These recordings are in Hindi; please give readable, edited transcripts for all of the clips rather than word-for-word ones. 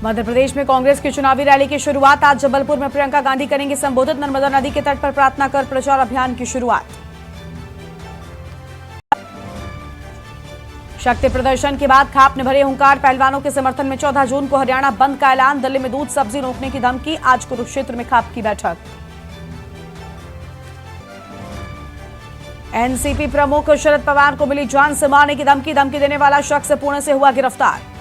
मध्य प्रदेश में कांग्रेस की चुनावी रैली की शुरुआत। आज जबलपुर में प्रियंका गांधी करेंगी संबोधित। नर्मदा नदी के तट पर प्रार्थना कर प्रचार अभियान की शुरुआत। शक्ति प्रदर्शन के बाद खाप ने भरे हुंकार। पहलवानों के समर्थन में 14 जून को हरियाणा बंद का ऐलान। दिल्ली में दूध सब्जी रोकने की धमकी। आज कुरुक्षेत्र में खाप की बैठक। एनसीपी प्रमुख शरद पवार को मिली जान से मारने की धमकी। धमकी देने वाला शख्स पुणे से हुआ गिरफ्तार।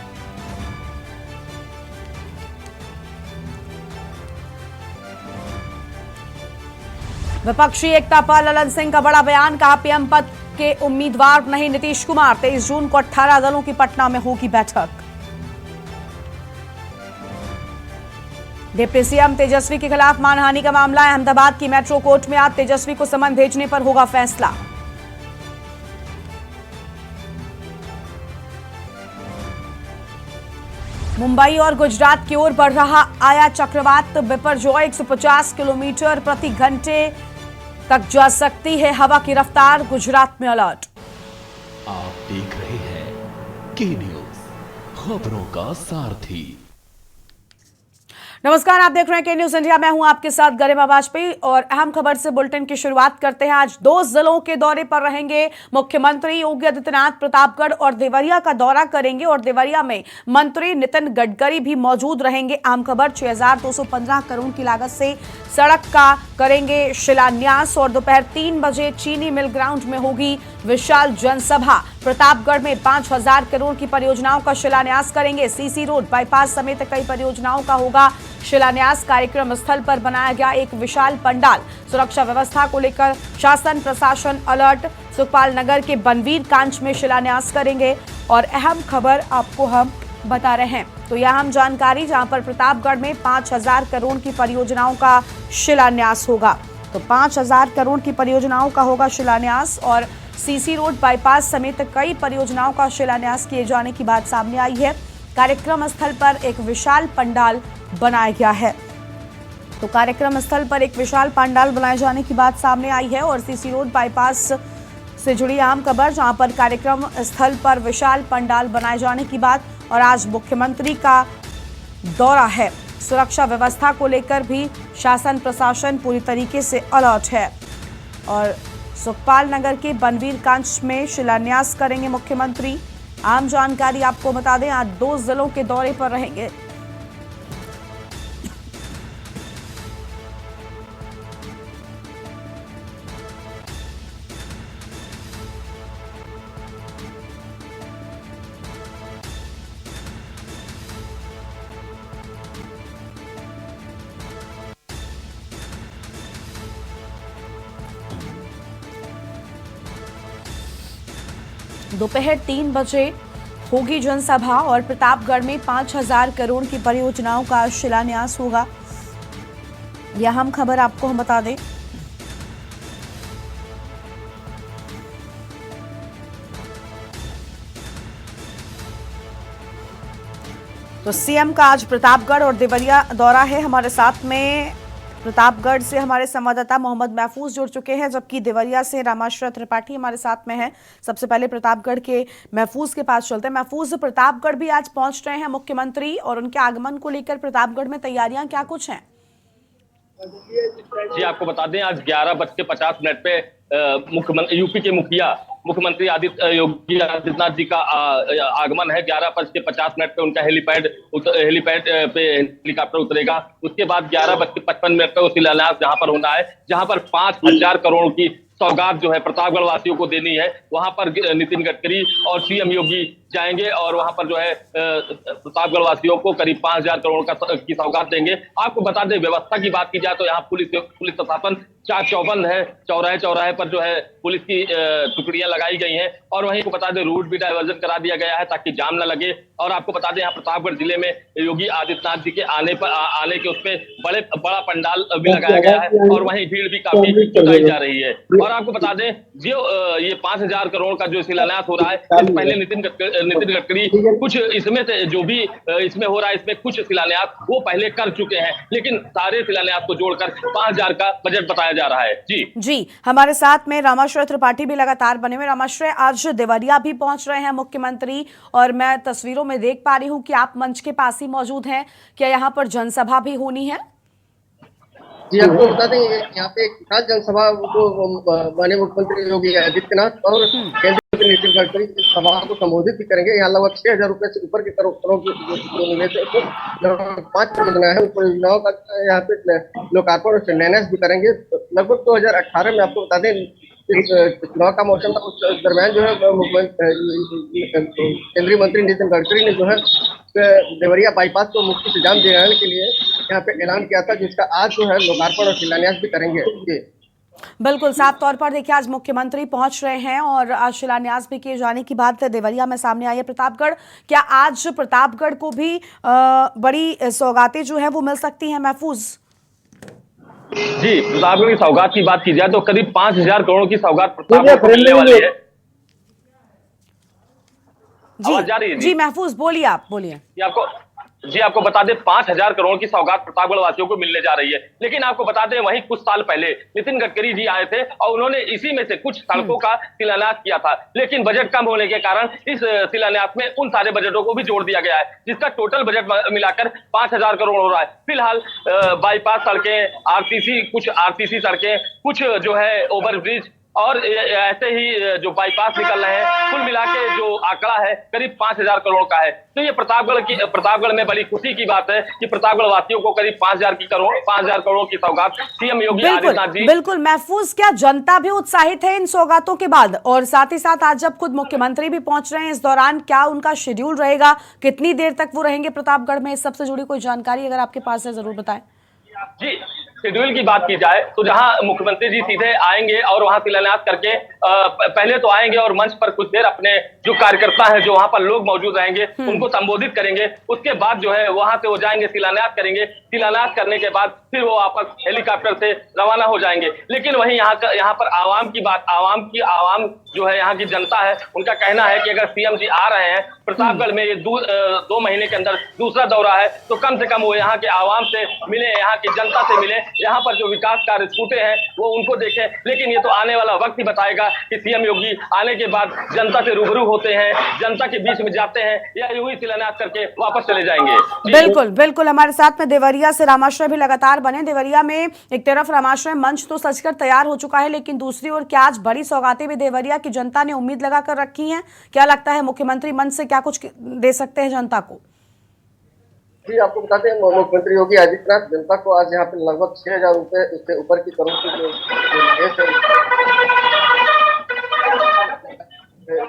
विपक्षी एकता पर ललन सिंह का बड़ा बयान। कहा पीएम पद के उम्मीदवार नहीं नीतीश कुमार। 23 जून को 18 दलों की पटना में होगी बैठक। डिप्टी सीएम तेजस्वी के खिलाफ मानहानि का मामला। अहमदाबाद की मेट्रो कोर्ट में आज तेजस्वी को समन भेजने पर होगा फैसला। मुंबई और गुजरात की ओर बढ़ रहा आया चक्रवात बिपरजॉय 150 किलोमीटर प्रति घंटे तक जा सकती है हवा की रफ्तार। गुजरात में अलर्ट। आप देख रहे हैं के न्यूज, खबरों का सारथी। नमस्कार, आप देख रहे हैं के न्यूज इंडिया। मैं हूं आपके साथ गरिमा वाजपेयी और अहम खबर से बुलेटिन की शुरुआत करते हैं। आज 2 जिलों के दौरे पर रहेंगे मुख्यमंत्री योगी आदित्यनाथ। प्रतापगढ़ और देवरिया का दौरा करेंगे और देवरिया में मंत्री नितिन गडकरी भी मौजूद रहेंगे। अहम खबर 6215 करोड़ की लागत से सड़क का करेंगे शिलान्यास और दोपहर 3 बजे चीनी मिल ग्राउंड में होगी विशाल जनसभा। प्रतापगढ़ में 5000 करोड़ की परियोजनाओं का शिलान्यास करेंगे। सीसी रोड, बाईपास समेत कई परियोजनाओं का होगा शिलान्यास। कार्यक्रम स्थल पर बनाया गया एक विशाल पंडाल। सुरक्षा व्यवस्था को लेकर शासन प्रशासन अलर्ट। सुखपाल नगर के बनवीर कांच में शिलान्यास करेंगे और अहम खबर आपको हम बता रहे हैं। तो यह अहम जानकारी, जहां पर प्रतापगढ़ में 5000 करोड़ की परियोजनाओं का शिलान्यास होगा। तो 5000 करोड़ की परियोजनाओं का होगा शिलान्यास और सीसी रोड, बाईपास समेत कई परियोजनाओं का शिलान्यास किए जाने की बात सामने आई है। कार्यक्रम स्थल पर एक विशाल पंडाल बनाया गया है। तो कार्यक्रम स्थल पर एक विशाल पंडाल बनाए जाने की बात सामने आई है और सीसी रोड, बाईपास से जुड़ी आम खबर, जहां पर कार्यक्रम स्थल पर विशाल पंडाल बनाए जाने की बात। और आज मुख्यमंत्री का दौरा है। सुरक्षा व्यवस्था को लेकर भी शासन प्रशासन पूरी तरीके से अलर्ट है। और सुखपाल नगर के बनवीर कांच में शिलान्यास करेंगे मुख्यमंत्री। आम जानकारी आपको बता दें, आज 2 जिलों के दौरे पर रहेंगे। दोपहर 3 बजे होगी जनसभा और प्रतापगढ़ में 5000 करोड़ की परियोजनाओं का शिलान्यास होगा। यह हम खबर आपको हम बता दें। तो सीएम का आज प्रतापगढ़ और देवरिया दौरा है। हमारे साथ में प्रतापगढ़ से हमारे संवाददाता मोहम्मद महफूज जुड़ चुके हैं, जबकि देवरिया से रामाश्रय त्रिपाठी हमारे साथ में हैं। सबसे पहले प्रतापगढ़ के महफूज के पास चलते हैं। महफूज, प्रतापगढ़ भी आज पहुंच रहे हैं मुख्यमंत्री और उनके आगमन को लेकर प्रतापगढ़ में तैयारियां क्या कुछ हैं? जी, आपको बता दें आज 11:50 पे मुख्यमंत्री यूपी के मुख्यमंत्री योगी आदित्यनाथ जी का आगमन है। 11:50 पे उनका हेलीपैड पे हेलीकॉप्टर उतरेगा। उसके बाद 11:55 पे वो शिलान्यास जहां पर होना है, जहां पर 5000 करोड़ की सौगात जो है प्रतापगढ़ वासियों को देनी है। वहां पर नितिन गडकरी और सीएम योगी जाएंगे और वहां पर जो है प्रतापगढ़ वासियों को करीब 5000 करोड़ की सौगात देंगे। आपको बता दें, व्यवस्था की बात की जाए तो यहाँ पुलिस प्रशासन चाक चौबंद है। चौराहे पर जो है पुलिस की टुकड़ियां लगाई गई हैं और वहीं को बता दें रूट भी डायवर्जन करा दिया गया है ताकि जाम न लगे। और आपको बता दें यहाँ प्रतापगढ़ जिले में योगी आदित्यनाथ जी के आने के उसपे बड़ा पंडाल भी लगाया गया है और वहीं भीड़ भी काफी जुटाई जा रही है। और आपको बता दें, जो ये 5000 करोड़ का जो शिलान्यास हो रहा है, इससे पहले नितिन गडकरी कुछ इसमें से जो भी इसमें हो रहा है, इसमें कुछ शिलान्यास वो पहले कर चुके हैं, लेकिन सारे शिलान्यास को जोड़कर 5,000 का बजट बताया जा रहा है। जी हमारे साथ में रामाश्रय त्रिपाठी भी लगातार बने हुए। रामाश्रय, आज देवरिया भी पहुंच रहे हैं मुख्यमंत्री, और मैं तस्वीरों में देख पा रही हूं कि आप मंच के पास ही मौजूद हैं। क्या यहाँ पर जनसभा भी होनी है? जी, आपको बता दें यहाँ पे एक खास जनसभा को माननीय मुख्यमंत्री योगी आदित्यनाथ और केंद्रीय मंत्री नितिन गडकरी इस सभा को संबोधित भी करेंगे। यहाँ लगभग 6,000 रुपए से ऊपर के करोड़ों की निवेश को 5 परियोजना है, उन परियोजनाओं का यहाँ पे लोकार्पण और शिलान्यास भी करेंगे। लगभग 2018 में आपको बता दें इस चुनाव का मौसम था, उस दरमियान जो है केंद्रीय मंत्री नितिन गडकरी ने जो है देवरिया बाईपास को मुफ्त से जाम दिलाने के लिए यहाँ पे ऐलान किया था, जिसका आज जो है लोकार्पण और शिलान्यास भी करेंगे। बिल्कुल साफ तौर पर देखिए, आज मुख्यमंत्री पहुंच रहे हैं और आज शिलान्यास भी किए जाने की बात देवरिया में सामने आई है। प्रतापगढ़, क्या आज प्रतापगढ़ को भी बड़ी सौगातें जो है वो मिल सकती हैं महफूज? जी, प्रतापगढ़ की सौगात की बात की जाए तो करीब 5,000 करोड़ की सौगात प्रतापगढ़ को मिलने वाली है। आवाज जा रही है? जी महफूज, बोलिए, आप बोलिए। आपको बता दें 5,000 करोड़ की सौगात प्रतापगढ़ वासियों को मिलने जा रही है। लेकिन आपको बता दें वहीं कुछ साल पहले नितिन गडकरी जी आए थे और उन्होंने इसी में से कुछ सड़कों का शिलान्यास किया था, लेकिन बजट कम होने के कारण इस शिलान्यास में उन सारे बजटों को भी जोड़ दिया गया है, जिसका टोटल बजट मिलाकर 5,000 करोड़ हो रहा है। फिलहाल बाईपास सड़कें, कुछ आरसीसी सड़कें, कुछ जो है ओवरब्रिज और ऐसे ही जो बाईपास निकल रहे हैं, कुल मिला के जो आंकड़ा है करीब 5,000 करोड़ का है। तो ये प्रतापगढ़ में बड़ी खुशी की बात है कि प्रतापगढ़ वासियों को करीब 5,000 करोड़ की सौगात सीएम योगी आदित्यनाथ जी। बिल्कुल महफूज, क्या जनता भी उत्साहित है इन सौगातों के बाद? और साथ ही साथ आज जब खुद मुख्यमंत्री भी पहुंच रहे हैं, इस दौरान क्या उनका शेड्यूल रहेगा, कितनी देर तक वो रहेंगे प्रतापगढ़ में? इस सबसे जुड़ी कोई जानकारी अगर आपके पास है जरूर बताएं। जी, शेड्यूल की बात की जाए तो जहां मुख्यमंत्री जी सीधे आएंगे और वहां शिलान्यास करके पहले तो आएंगे और मंच पर कुछ देर अपने जो कार्यकर्ता हैं, जो वहां पर लोग मौजूद रहेंगे, उनको संबोधित करेंगे। उसके बाद जो है वहां से वो जाएंगे, शिलान्यास करेंगे। शिलान्यास करने के बाद फिर वो वापस हेलीकॉप्टर से रवाना हो जाएंगे। लेकिन वहीं यहाँ पर आवाम जो है, यहाँ की जनता है, उनका कहना है कि अगर सीएम जी आ रहे हैं प्रतापगढ़ में, ये 2 महीने के अंदर दूसरा दौरा है, तो कम से कम वो यहाँ के आवाम से मिले, यहाँ की जनता से मिले, यहाँ पर जो विकास कार्य छूटे हैं वो उनको देखें। लेकिन ये तो आने वाला वक्त ही बताएगा कि सीएम योगी आने के बाद जनता से रूबरू होते हैं, जनता के बीच में जाते हैं, या यूं ही शिलान्यास करके वापस चले जाएंगे। बिल्कुल हमारे साथ में देवरिया से रामाश्रय भी लगातार बने। देवरिया में एक तरफ रामाश्रय मंच तो सजकर तैयार हो चुका है, लेकिन दूसरी ओर क्या आज बड़ी सौगातें भी देवरिया की जनता ने उम्मीद लगाकर रखी हैं? क्या लगता है मुख्यमंत्री मंच से क्या कुछ दे सकते हैं जनता को? जी, आपको बताते हैं मुख्यमंत्री योगी आदित्यनाथ जनता को आज यहाँ पे लगभग 6,000 रुपए उससे ऊपर की करोड़ की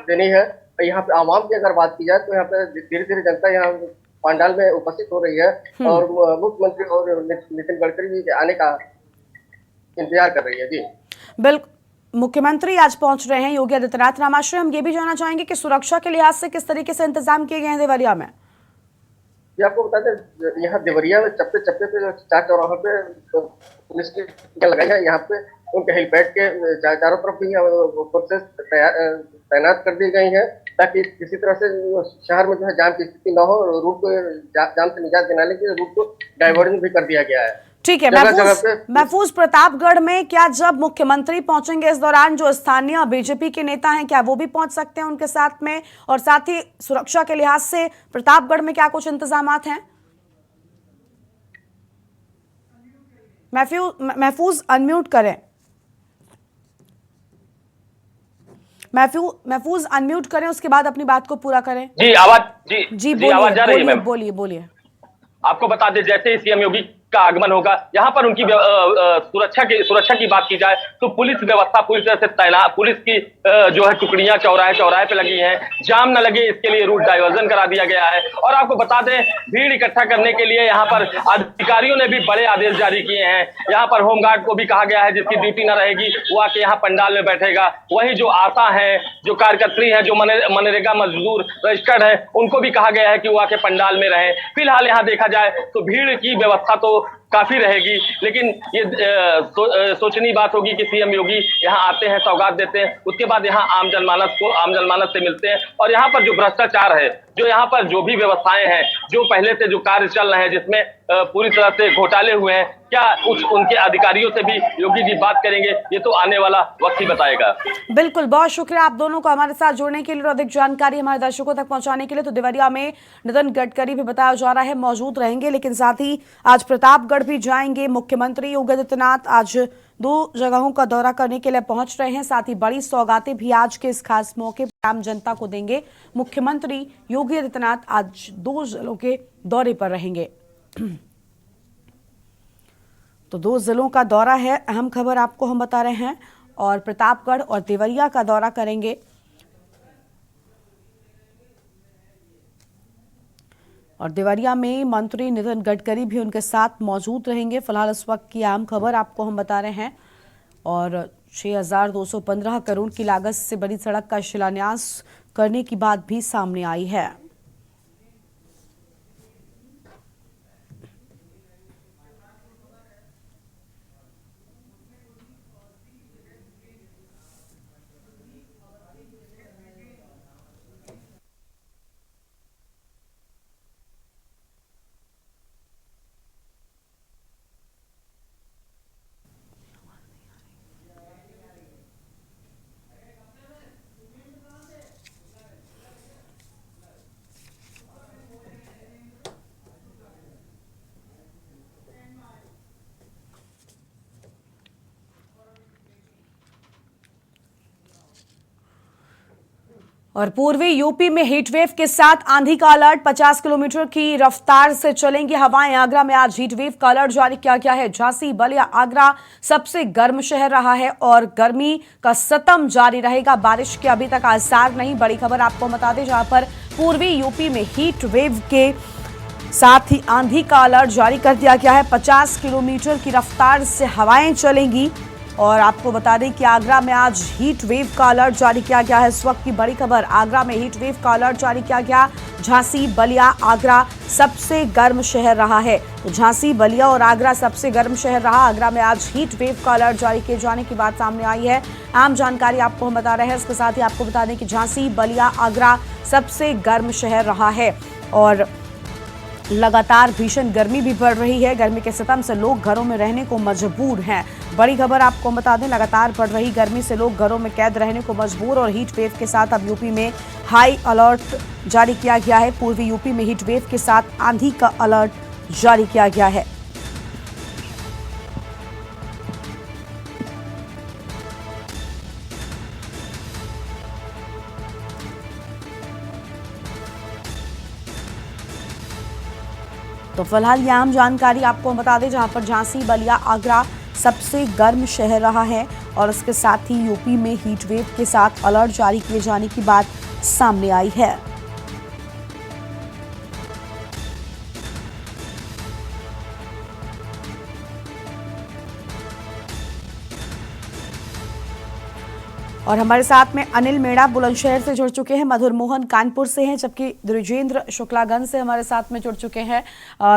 देनी है। यहाँ पे आवाम की अगर बात की जाए तो यहाँ पे धीरे धीरे जनता यहाँ पंडाल में उपस्थित हो रही है और मुख्यमंत्री और नितिन गडकरी जी के आने का इंतजार कर रही है। जी बिल्कुल, मुख्यमंत्री आज पहुंच रहे हैं योगी आदित्यनाथ। रामाश्रय, हम ये भी जानना चाहेंगे कि सुरक्षा के लिहाज से किस तरीके से इंतजाम किए गए हैं देवरिया में? ये आपको बता दें यहाँ देवरिया में चप्पे पे 4 चौराहों पे पुलिस की लगाई है। यहाँ पे उनके हेलीपैड के चारों तरफ भी फोर्सेस तैनात कर दी गई है, ताकि किसी तरह से शहर में जो है जाम की स्थिति न हो। रूट को जाम से निजात दिलाने के लिए रूट को डाइवर्जन भी कर दिया गया है। ठीक है महफूज, प्रतापगढ़ में क्या जब मुख्यमंत्री पहुंचेंगे इस दौरान जो स्थानीय बीजेपी के नेता हैं, क्या वो भी पहुंच सकते हैं उनके साथ में? और साथ ही सुरक्षा के लिहाज से प्रतापगढ़ में क्या कुछ इंतजामात हैं? महफूज अनम्यूट करें। महफूज अनम्यूट करें, उसके बाद अपनी बात को पूरा करें। जी आवाज जा रही है मैम? बोलिए। आपको बता दें जैसे ही सीएम योगी का आगमन होगा, यहाँ पर उनकी सुरक्षा की बात की जाए तो पुलिस व्यवस्था पूरी तरह से तैनात, पुलिस की जो है टुकड़ियां चौराहे पे लगी हैं। जाम न लगे इसके लिए रूट डाइवर्जन करा दिया गया है। और आपको बता दें भीड़ इकट्ठा करने के लिए यहाँ पर अधिकारियों ने भी बड़े आदेश जारी किए हैं। यहाँ पर होमगार्ड को भी कहा गया है जिसकी ड्यूटी न रहेगी वो आके यहाँ पंडाल में बैठेगा। वही जो आशा है, जो कार्यकर्त्री है, जो मनरेगा मजदूर रजिस्टर्ड है, उनको भी कहा गया है कि वो आके पंडाल में रहे। फिलहाल यहाँ देखा जाए तो भीड़ की व्यवस्था तो काफी रहेगी। लेकिन ये सोचनीय बात होगी कि सीएम योगी यहाँ आते हैं, सौगात देते हैं, उसके बाद यहाँ आम जनमानस से मिलते हैं, और यहाँ पर जो भ्रष्टाचार है, जो यहाँ पर जो भी व्यवस्थाएं हैं, जो पहले से जो कार्य चल रहे हैं, जिसमें पूरी तरह से घोटाले हुए हैं, क्या उनके अधिकारियों से भी योगी जी बात करेंगे? ये तो आने वाला वक्त ही बताएगा। बिल्कुल, बहुत शुक्रिया आप दोनों को हमारे साथ जुड़ने के लिए और अधिक जानकारी हमारे दर्शकों तक पहुंचाने के लिए। तो देवरिया में नितिन गडकरी भी बताया जा रहा है मौजूद रहेंगे, लेकिन साथ ही आज प्रतापगढ़ भी जाएंगे मुख्यमंत्री योगी आदित्यनाथ। आज 2 जगहों का दौरा करने के लिए पहुंच रहे हैं, साथ ही बड़ी सौगातें भी आज के इस खास मौके पर आम जनता को देंगे। मुख्यमंत्री योगी आदित्यनाथ आज 2 जिलों के दौरे पर रहेंगे। तो 2 जिलों का दौरा है, अहम खबर आपको हम बता रहे हैं, और प्रतापगढ़ और देवरिया का दौरा करेंगे। और देवरिया में मंत्री नितिन गडकरी भी उनके साथ मौजूद रहेंगे। फिलहाल इस वक्त की अहम खबर आपको हम बता रहे हैं। और 6,215 करोड़ की लागत से बड़ी सड़क का शिलान्यास करने की बात भी सामने आई है। और पूर्वी यूपी में हीटवेव के साथ आंधी का अलर्ट, 50 किलोमीटर की रफ्तार से चलेंगी हवाएं। आगरा में आज हीटवेव का अलर्ट जारी किया गया है। झांसी, बलिया, आगरा सबसे गर्म शहर रहा है और गर्मी का सितम जारी रहेगा। बारिश के अभी तक आसार नहीं। बड़ी खबर आपको बता दें, जहां पर पूर्वी यूपी में हीट वेव के साथ ही आंधी का अलर्ट जारी कर दिया गया है। 50 किलोमीटर की रफ्तार से हवाएं चलेंगी। और आपको बता दें कि आगरा में आज हीट वेव का अलर्ट जारी किया गया है। इस वक्त की बड़ी खबर, आगरा में हीट वेव का अलर्ट जारी किया गया। झांसी, बलिया, आगरा सबसे गर्म शहर रहा है। तो झांसी, बलिया और आगरा सबसे गर्म शहर रहा। आगरा में आज हीट वेव का अलर्ट जारी किए जाने की बात सामने आई है। आम जानकारी आपको हम बता रहे हैं। इसके साथ ही आपको बता दें कि झांसी, बलिया, आगरा सबसे गर्म शहर रहा है और लगातार भीषण गर्मी भी बढ़ रही है। गर्मी के सितम से लोग घरों में रहने को मजबूर हैं। बड़ी खबर आपको बता दें, लगातार बढ़ रही गर्मी से लोग घरों में कैद रहने को मजबूर। और हीट वेव के साथ अब यूपी में हाई अलर्ट जारी किया गया है। पूर्वी यूपी में हीट वेव के साथ आंधी का अलर्ट जारी किया गया है। तो फिलहाल ये आम जानकारी आपको बता दें, जहां पर झांसी, बलिया, आगरा सबसे गर्म शहर रहा है और इसके साथ ही यूपी में हीट वेव के साथ अलर्ट जारी किए जाने की बात सामने आई है। और हमारे साथ में अनिल मेड़ा बुलंदशहर से जुड़ चुके हैं, मधुर मोहन कानपुर से हैं, जबकि द्विजेंद्र शुक्लागंज से हमारे साथ में जुड़ चुके हैं।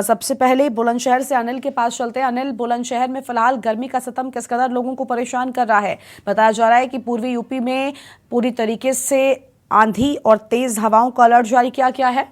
सबसे पहले बुलंदशहर से अनिल के पास चलते हैं। अनिल, बुलंदशहर में फिलहाल गर्मी का सितम किस कदर लोगों को परेशान कर रहा है? बताया जा रहा है कि पूर्वी यूपी में पूरी तरीके से आंधी और तेज हवाओं का अलर्ट जारी किया गया है।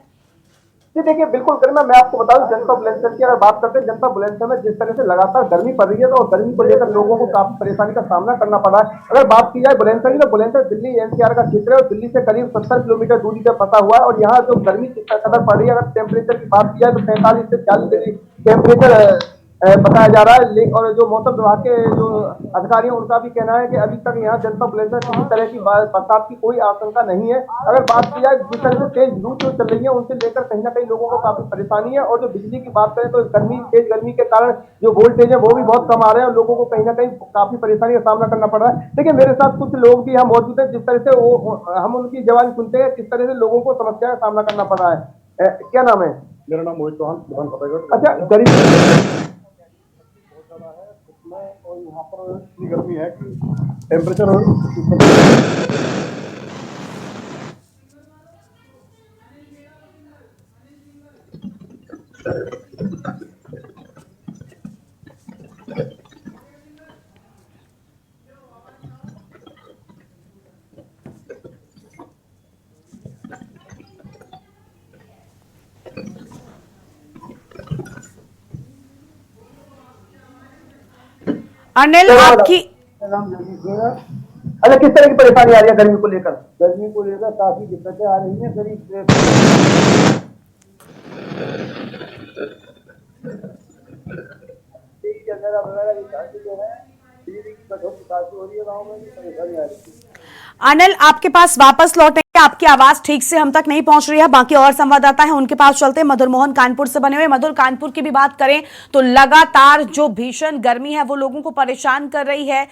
जी देखिए, बिल्कुल गरिमा, मैं आपको बता दूं, जनता बुलंदशहर की अगर बात करते हैं, जनता बुलंदशहर में जिस तरह से लगातार गर्मी पड़ रही है, तो गर्मी को लेकर लोगों को काफी परेशानी का सामना करना पड़ रहा है। अगर बात की जाए बुलंदशहर की, तो बुलंदशहर दिल्ली एनसीआर का क्षेत्र है और दिल्ली से करीब 70 किलोमीटर दूरी पर फंसा हुआ है। और यहाँ जो गर्मी किस कदर पड़ रही है, अगर टेम्परेचर की बात की जाए तो 45 से 40 डिग्री टेम्परेचर बताया जा रहा है। और जो मौसम विभाग के जो अधिकारी हैं, उनका भी कहना है कि अभी तक यहाँ जनता बुलंदशहर किसी तरह की बरसात की कोई आशंका नहीं है। अगर बात की जाए जिस तरह से तेज लू जो चल रही है, उनसे लेकर कहीं ना कहीं लोगों को काफी परेशानी है। और जो बिजली की बात करें तो तेज गर्मी के कारण जो वोल्टेज है वो भी बहुत कम आ रहे हैं और लोगों को कहीं ना कहीं काफी परेशानी का सामना करना पड़ रहा है। लेकिन मेरे साथ कुछ लोग भी यहाँ मौजूद है, जिस तरह से वो हम उनकी जवाब सुनते हैं, किस तरह से लोगों को समस्या का सामना करना पड़ रहा है। क्या नाम है? मेरा नाम मोहित चौहान। अच्छा, गरीब और यहाँ पर इतनी गर्मी है कि टेम्परेचर अनिल आपकी अच्छा, किस तरह की परेशानी आ रही है गर्मी को लेकर? गर्मी को लेकर काफी दिक्कतें आ रही हैं। करीब वगैरह वगैरह जो है बिजली की कटौती काफी हो रही है गाँव में, परेशानी आ रही है। अनिल आपके पास वापस लौटेंगे, आपकी आवाज ठीक से हम तक नहीं पहुंच रही है। बाकी और संवाददाता हैं उनके पास चलते हैं। मधुर मोहन कानपुर से बने हुए। मधुर, कानपुर की भी बात करें तो लगातार जो भीषण गर्मी है वो लोगों को परेशान कर रही है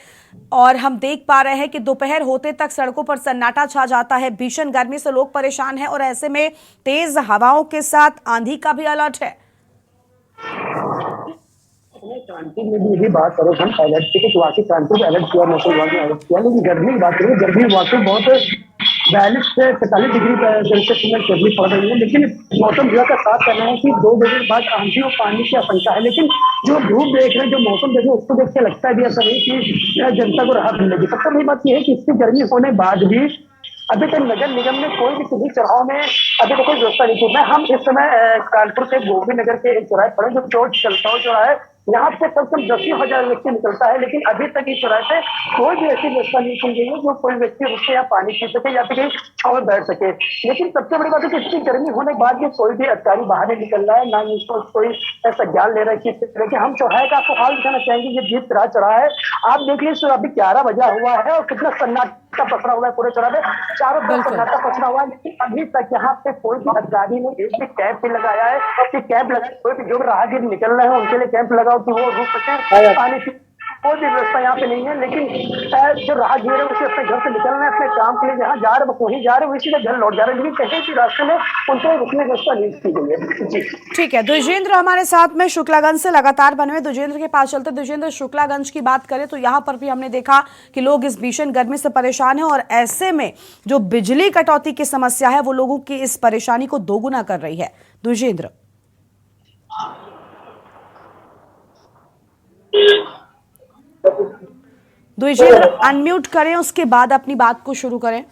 और हम देख पा रहे हैं कि दोपहर होते तक सड़कों पर सन्नाटा छा जाता है। भीषण गर्मी से लोग परेशान हैं और ऐसे में तेज हवाओं के साथ आंधी का भी अलर्ट है। कानपुर में भी यही बात करो हम अलर्ट की, तो वाकई कानपुर में अलर्ट किया, मौसम विभाग ने अलर्ट किया, लेकिन गर्मी की बात करें, गर्मी वाकई बहुत 42 से 45 डिग्री सेल्सियस में गर्मी पड़ रही है। लेकिन मौसम विभाग का साथ कहना है कि 2 बजे के बाद आंधी और पानी की आशंका है। लेकिन जो धूप देख रहे हैं, जो मौसम देख रहे हैं, उसको देख के लगता है भी ऐसा नहीं कि जनता को राहत मिलेगी। सबसे बड़ी बात यह है कि इतनी गर्मी होने बाद भी अभी तक नगर निगम ने कोई भी किसी चौराहों में अभी तक कोई व्यवस्था नहीं की है। हम इस समय कानपुर के गोभी नगर के एक चौराहे पर जो चौक चलता हो चौराहा है, यहाँ से कम से कम 10,000 व्यक्ति निकलता है, लेकिन अभी तक इस चौराहे से कोई भी ऐसी व्यवस्था नहीं की गई है जो कोई व्यक्ति रुक के या पानी पी सके या फिर कहीं छांव में बैठ सके। लेकिन सबसे बड़ी बात है कि इतनी गर्मी होने के बाद भी कोई भी अधिकारी बाहर नहीं निकल रहा है, ना इसको कोई ऐसा ज्ञान ले रहा है किस तरह के। हम चौराहे का आपको हाल दिखाना चाहेंगे। ये जीत राह चौराहा है, आप देख लीजिए अभी 11 बजा हुआ है और कितना सन्नाटा पसरा हुआ है पूरे चौराहे पे, चारों तरफ सन्नाटा पसरा हुआ है। लेकिन अभी तक यहाँ पे कोई भी अधिकारी ने एक भी कैंप भी लगाया है कि कैंप लगाए, कोई भी जो राहगीर निकल रहे हैं उनके लिए कैंप लगाओ कि वो रुक सके, पानी की कोई भी व्यवस्था यहाँ पे नहीं है। लेकिन जो राहगीर है उसे अपने घर से निकलना है, अपने काम के लिए जहाँ जा रहे वहीं जा रहे, इसी घर लौट जा रहे हैं, लेकिन कहीं भी रास्ते में उनको रुकने की व्यवस्था नहीं की गई है। जी ठीक है, द्विजेंद्र हमारे साथ में शुक्लागंज से लगातार बने हुए। द्विजेंद्र के पास चलते। द्विजेंद्र, शुक्लागंज की बात करें तो यहाँ पर भी हमने देखा कि लोग इस भीषण गर्मी से परेशान हैं और ऐसे में जो बिजली कटौती की समस्या है वो लोगों की इस परेशानी को दोगुना कर रही है। द्विजेंद्र द्विजेंद्र अनम्यूट करें, उसके बाद अपनी बात को शुरू करें।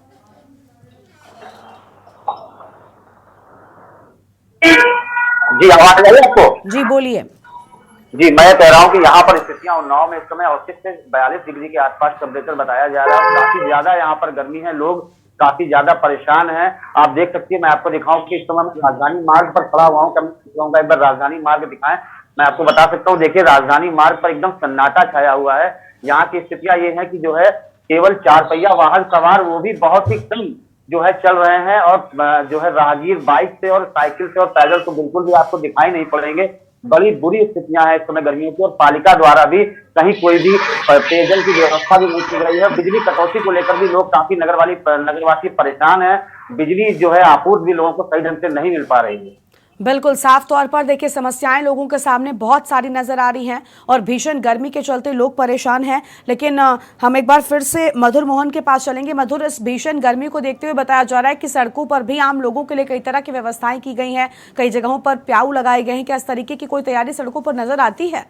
जी, आवाज आ रही है आपको? जी बोलिए। जी, मैं कह रहा हूँ कि यहाँ पर स्थितियां उन्नाव में इस समय 29 से 42 डिग्री के आसपास टेम्परेचर बताया जा रहा है और काफी ज्यादा यहाँ पर गर्मी है, लोग काफी ज्यादा परेशान हैं। आप देख सकते हैं, मैं आपको दिखाऊं कि इस समय मैं राजधानी मार्ग पर खड़ा हुआ हूँ। एक बार राजधानी मार्ग दिखाएं, मैं आपको बता सकता हूँ। देखिए, राजधानी मार्ग पर एकदम सन्नाटा छाया हुआ है। यहाँ की स्थितियां ये है कि जो है केवल 4 पहिया वाहन सवार वो भी बहुत ही कम जो है चल रहे हैं और जो है राहगीर बाइक से और साइकिल से और पैदल तो बिल्कुल भी आपको दिखाई नहीं पड़ेंगे। बड़ी बुरी स्थितियां हैं इस समय गर्मियों की और पालिका द्वारा भी कहीं कोई भी पेयजल की व्यवस्था भी नहीं की गई है। बिजली कटौती को लेकर भी लोग काफी नगरवासी परेशान है। बिजली जो है आपूर्ति भी लोगों को सही ढंग से नहीं मिल पा रही है। बिल्कुल साफ तौर पर देखिए, समस्याएं लोगों के सामने बहुत सारी नजर आ रही हैं और भीषण गर्मी के चलते लोग परेशान हैं। लेकिन हम एक बार फिर से मधुर मोहन के पास चलेंगे। मधुर, इस भीषण गर्मी को देखते हुए बताया जा रहा है कि सड़कों पर भी आम लोगों के लिए कई तरह की व्यवस्थाएं की गई हैं, कई जगहों पर प्याऊ लगाए गए हैं। क्या इस तरीके की कोई तैयारी सड़कों पर नजर आती है?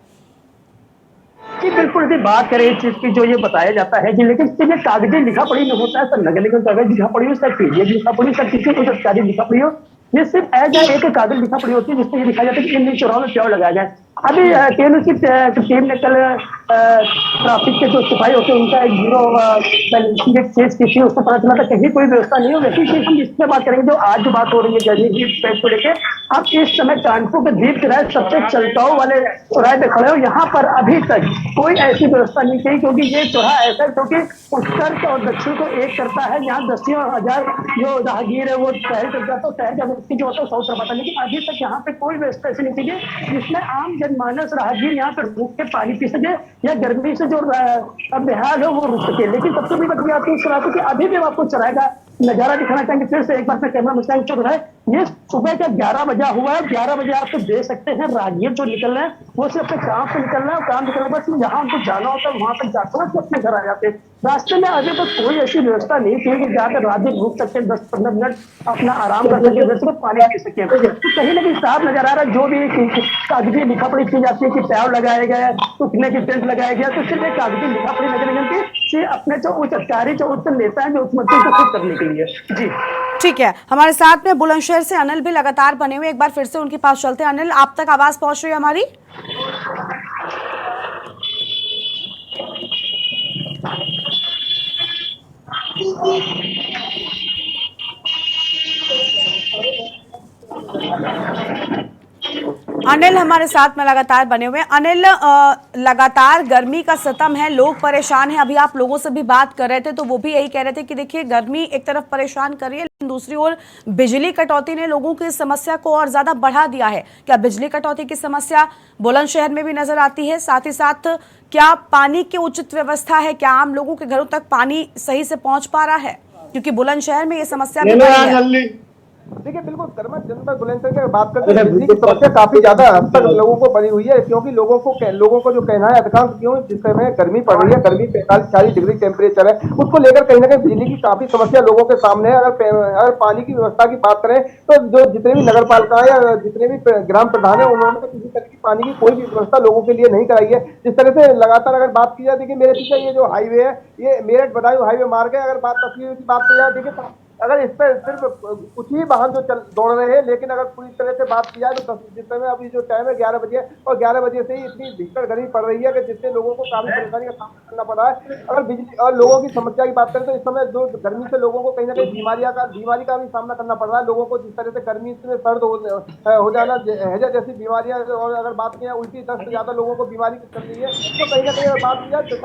जी बिल्कुल, यदि बात करें इस चीज की जो ये बताया जाता है कि लेकिन ये कागजी लिखा पढ़ी नहीं होता है, सर नगर निगम कागज लिखा पढ़ी हो, सर पीडीएफ लिखा पढ़ी, सर किसी को सरकारी लिखा पढ़ी हो, ये सिर्फ एक कागज लिखा पड़ी होती है जिसमें ये लिखा जाता है कि इन चौराहों में प्याऊ लगाया जाए। अभी टीएनयू की टीम ने कल ट्रैफिक के जो सिपाही होते हैं उनका एक जीरो बैलेंसिंग एक चेज की थी, उसको पता चला था कहीं कोई व्यवस्था नहीं हो। वैसी चीज हम इसमें बात करेंगे जो आज जो बात हो रही है गर्मी की पेट को लेकर। अब इस समय कानपुर के दीप चौराहे सबसे चलताऊ वाले चौराहे पे खड़े हो, यहाँ पर अभी तक कोई ऐसी व्यवस्था नहीं की, क्योंकि ये चौराहा ऐसा है क्योंकि उत्तर और दक्षिण को एक करता है। यहाँ 10,000 जो राहगीर है वो शहर तक जाता है, शहर का व्यक्ति जो होता है 100 तरफ आता है। लेकिन अभी तक यहाँ पे कोई व्यवस्था ऐसी नहीं की गई जिसमें आम जनमानस राहगीर यहाँ पर रुक के पानी पी सके या गर्मी से जो बेहाल है वो रुक सके। लेकिन सबसे बड़ी बात आती है कि अभी भी आपको चौराहे का नजारा दिखाना चाहेंगे। फिर से एक बार कैमरा मुस्तान चल रहा है, ये सुबह का 11 बजा हुआ है। 11 बजे आप तो देख सकते हैं राहगीर जो निकल रहे हैं वो सिर्फ अपने काम से निकल रहे हैं और काम निकलने बस जहाँ उनको जाना होता है वहां तक जाते हैं, अपने घर आ जाते हैं। रास्ते में अभी तक कोई ऐसी व्यवस्था नहीं थी कि जहाँ पर राहगीर रुक सकते हैं, 10-15 मिनट अपना आराम कर सके, वैसे पानी पी सके। तो कहीं ना कहीं साफ नजर आ रहा है जो भी कागजी लिखा पढ़ी की जाती है कि प्याव लगाया गया, रुकने की टेंट लगाया गया, तो सिर्फ एक कागजी लिखा पढ़ी नगर निगम की अपने जो उच्च अधिकारी जो उच्च नेता है जो उस मुद्दे को खुद करने के लिए। जी ठीक है, हमारे साथ में बुलंदशहर से अनिल भी लगातार बने हुए, एक बार फिर से उनके पास चलते हैं। अनिल, आप तक आवाज पहुंच रही है हमारी? अनिल हमारे साथ में लगातार बने हुए हैं। अनिल, लगातार गर्मी का सितम है, लोग परेशान हैं। अभी आप लोगों से भी बात कर रहे थे तो वो भी यही कह रहे थे कि देखिए गर्मी एक तरफ परेशान कर रही है, लेकिन दूसरी ओर बिजली कटौती ने लोगों की समस्या को और ज्यादा बढ़ा दिया है। क्या बिजली कटौती की समस्या बुलंदशहर में भी नजर आती है? साथ ही साथ क्या पानी की उचित व्यवस्था है? क्या आम लोगों के घरों तक पानी सही से पहुंच पा रहा है? क्योंकि बुलंदशहर में ये समस्या भी बढ़ी है। देखिए बिल्कुल कर्मठ जनता बुलंदशहर की बात करते हैं, बिजली की समस्या काफी ज्यादा हद तक लोगों को बनी हुई है, क्योंकि लोगों को जो कहना है अधिकांश क्यों जिस समय गर्मी पड़ रही है, गर्मी 45-40 डिग्री टेम्परेचर है, उसको लेकर कहीं ना कहीं बिजली की काफी समस्या लोगों के सामने है। अगर पानी की व्यवस्था की बात करें तो जो जितने भी नगर पालिका है या जितने भी ग्राम प्रधान है, उन्होंने किसी तरह की पानी की कोई भी व्यवस्था लोगों के लिए नहीं कराई है। जिस तरह से लगातार अगर बात की जाए, देखिए मेरे पीछे ये जो हाईवे है, ये मेरठ बदायूं हाईवे मार्ग है। अगर तस्वीर की बात की जाए, देखिए अगर इस पर सिर्फ कुछ ही वाहन जो दौड़ रहे हैं, लेकिन अगर पूरी तरह से बात की जाए तो जिस समय अभी जो टाइम है 11 बजे और 11 बजे से ही इतनी भीषण गर्मी पड़ रही है कि जिससे लोगों को काफी परेशानी का सामना करना पड़ रहा है। अगर बिजली और लोगों की समस्या की बात करें तो इस समय जो गर्मी से लोगों को कहीं ना कहीं बीमारी का भी सामना करना पड़ रहा है। लोगों को जिस तरह से गर्मी में सर्द हो जाना, हैजा जैसी बीमारियां, और अगर बात की जाए उल्टी 10 से ज्यादा लोगों को बीमारी चल रही है, तो कहीं ना कहीं अगर बात की जाए कोई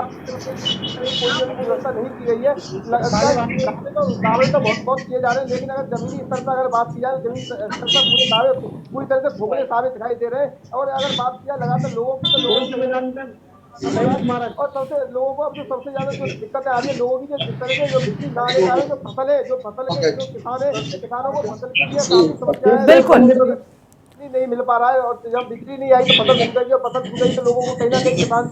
व्यवस्था नहीं की गई है। दावे तो बहुत किए जा रहे हैं, लेकिन अगर जमीनी स्तर पर अगर बात की जाए, जमीनी स्तर पर पूरे दावे पूरी तरह से खोखले साबित दिखाई दे रहे हैं। और अगर बात की जाए लगातार लोगों की, तो और लोगों को अब जो सबसे ज्यादा जो दिक्कतें आ रही है लोगों की, जो जिस तरह से जो बिजली ना आने का जो फसल के जो किसान है, किसानों को फसल के लिए काफी समस्या है। बिल्कुल नहीं मिल पा रहा है, और जब बिजली नहीं आई तो फसल छूट गई, और फसल छूट गई तो लोगों को कहीं ना कहीं किसान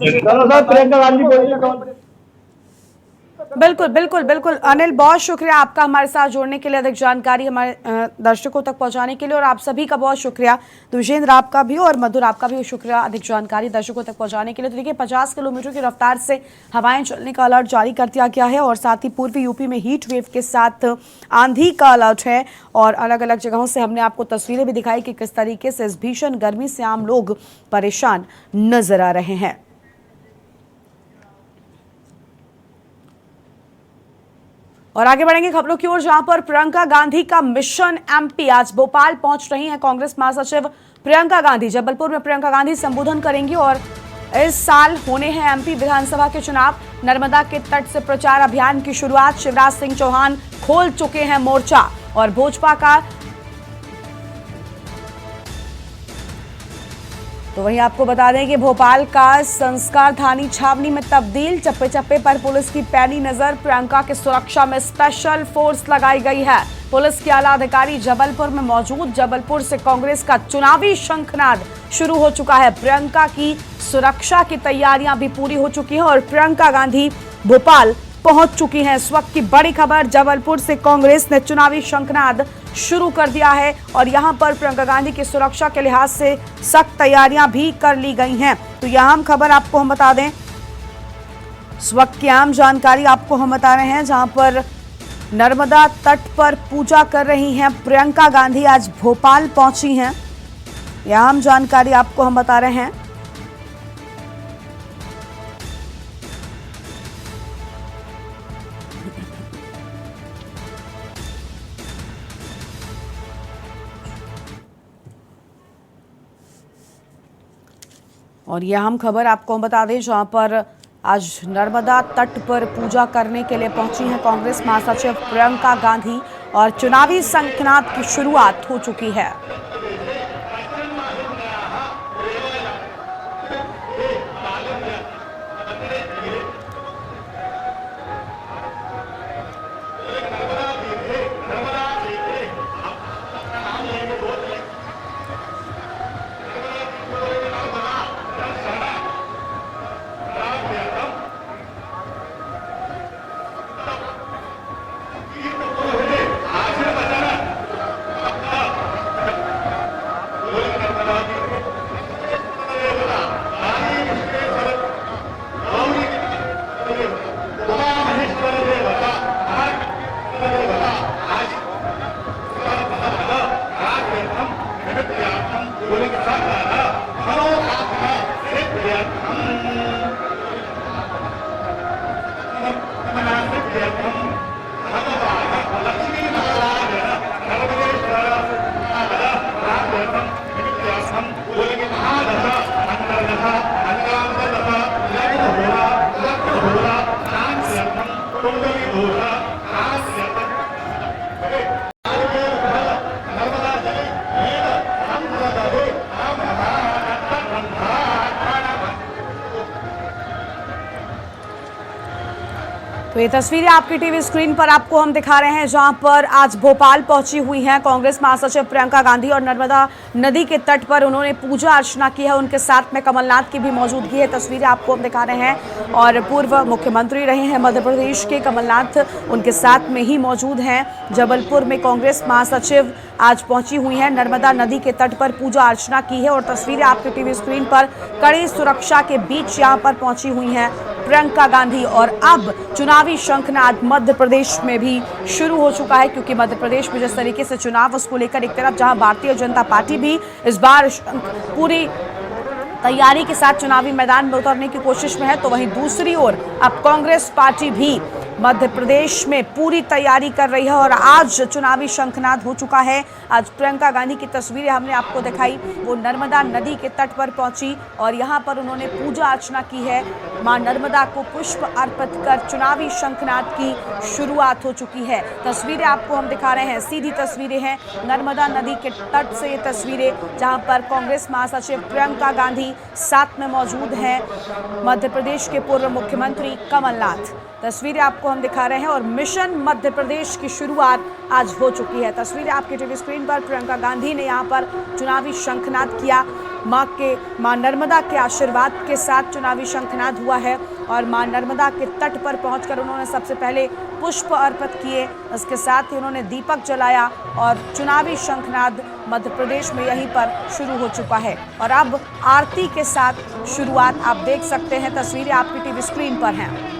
बिल्कुल बिल्कुल बिल्कुल अनिल, बहुत शुक्रिया आपका हमारे साथ जुड़ने के लिए, अधिक जानकारी हमारे दर्शकों तक पहुंचाने के लिए, और आप सभी का बहुत शुक्रिया। दुजेंद्र आपका भी और मधुर आपका भी शुक्रिया अधिक जानकारी दर्शकों तक पहुंचाने के लिए। तो देखिए 50 किलोमीटर की रफ्तार से हवाएं चलने का अलर्ट जारी कर दिया गया है, और साथ ही पूर्वी यूपी में हीट वेव के साथ आंधी का अलर्ट है। और अलग अलग जगहों से हमने आपको तस्वीरें भी दिखाई कि किस तरीके से इस भीषण गर्मी से आम लोग परेशान नजर आ रहे हैं। और आगे बढ़ेंगे खबरों की ओर, जहां पर प्रियंका गांधी का मिशन एमपी। आज भोपाल पहुंच रही हैं कांग्रेस महासचिव प्रियंका गांधी। जबलपुर में प्रियंका गांधी संबोधन करेंगी, और इस साल होने हैं एमपी विधानसभा के चुनाव। नर्मदा के तट से प्रचार अभियान की शुरुआत, शिवराज सिंह चौहान खोल चुके हैं मोर्चा। और भाजपा का तो वहीं आपको बता दें कि भोपाल का संस्कार थानी छावनी में तब्दील, चप्पे चप्पे पर पुलिस की पैनी नजर। प्रियंका की सुरक्षा में स्पेशल फोर्स लगाई गई है। पुलिस के आला अधिकारी जबलपुर में मौजूद। जबलपुर से कांग्रेस का चुनावी शंखनाद शुरू हो चुका है। प्रियंका की सुरक्षा की तैयारियां भी पूरी हो चुकी हैं, और प्रियंका गांधी भोपाल पहुंच चुकी हैं। इस वक्त की बड़ी खबर, जबलपुर से कांग्रेस ने चुनावी शंखनाद शुरू कर दिया है, और यहां पर प्रियंका गांधी की सुरक्षा के लिहाज से सख्त तैयारियां भी कर ली गई हैं। तो यह अहम खबर आपको हम बता दें, इस वक्त की आम जानकारी आपको हम बता रहे हैं, जहां पर नर्मदा तट पर पूजा कर रही हैं प्रियंका गांधी। आज भोपाल पहुंची हैं, यह आम जानकारी आपको हम बता रहे हैं। और यह हम खबर आपको हम बता दें, जहां पर आज नर्मदा तट पर पूजा करने के लिए पहुंची हैं कांग्रेस महासचिव प्रियंका गांधी, और चुनावी शंखनाद की शुरुआत हो चुकी है। तो ये तस्वीरें आपकी टीवी स्क्रीन पर आपको हम दिखा रहे हैं, जहां पर आज भोपाल पहुंची हुई हैं कांग्रेस महासचिव प्रियंका गांधी और नर्मदा नदी के तट पर उन्होंने पूजा अर्चना की है। उनके साथ में कमलनाथ की भी मौजूदगी है। तस्वीरें आपको हम दिखा रहे हैं और पूर्व मुख्यमंत्री रहे हैं मध्य प्रदेश के कमलनाथ उनके साथ में ही मौजूद हैं। जबलपुर में कांग्रेस महासचिव आज पहुंची हुई हैं, नर्मदा नदी के तट पर पूजा अर्चना की है और तस्वीरें आपके टीवी स्क्रीन पर कड़ी सुरक्षा के बीच यहां पर पहुंची हुई हैं प्रियंका गांधी। और अब चुनावी शंखनाद मध्य प्रदेश में भी शुरू हो चुका है, क्योंकि मध्य प्रदेश में जिस तरीके से चुनाव उसको लेकर एक तरफ जहां भारतीय जनता पार्टी भी इस बार पूरी तैयारी के साथ चुनावी मैदान में उतरने की कोशिश में है, तो वहीं दूसरी ओर अब कांग्रेस पार्टी भी मध्य प्रदेश में पूरी तैयारी कर रही है और आज चुनावी शंखनाद हो चुका है। आज प्रियंका गांधी की तस्वीरें हमने आपको दिखाई, वो नर्मदा नदी के तट पर पहुंची और यहां पर उन्होंने पूजा अर्चना की है। मां नर्मदा को पुष्प अर्पित कर चुनावी शंखनाद की शुरुआत हो चुकी है। तस्वीरें आपको हम दिखा रहे हैं, सीधी तस्वीरें हैं नर्मदा नदी के तट से। ये तस्वीरें जहां पर कांग्रेस महासचिव प्रियंका गांधी साथ में मौजूद हैं मध्य प्रदेश के पूर्व मुख्यमंत्री कमलनाथ। तस्वीरें आपको हम दिखा रहे हैं और मिशन मध्य प्रदेश की शुरुआत आज हो चुकी है। तस्वीरें आपके टीवी स्क्रीन पर प्रियंका गांधी ने यहां पर चुनावी शंखनाद किया। मां नर्मदा के आशीर्वाद के साथ चुनावी शंखनाद हुआ है और मां नर्मदा के तट पर पहुंचकर उन्होंने सबसे पहले पुष्प अर्पित किए, इसके साथ ही उन्होंने दीपक जलाया और चुनावी शंखनाद मध्य प्रदेश में यहीं पर शुरू हो चुका है। और अब आरती के साथ शुरुआत आप देख सकते हैं, तस्वीरें आपकी टीवी स्क्रीन पर हैं।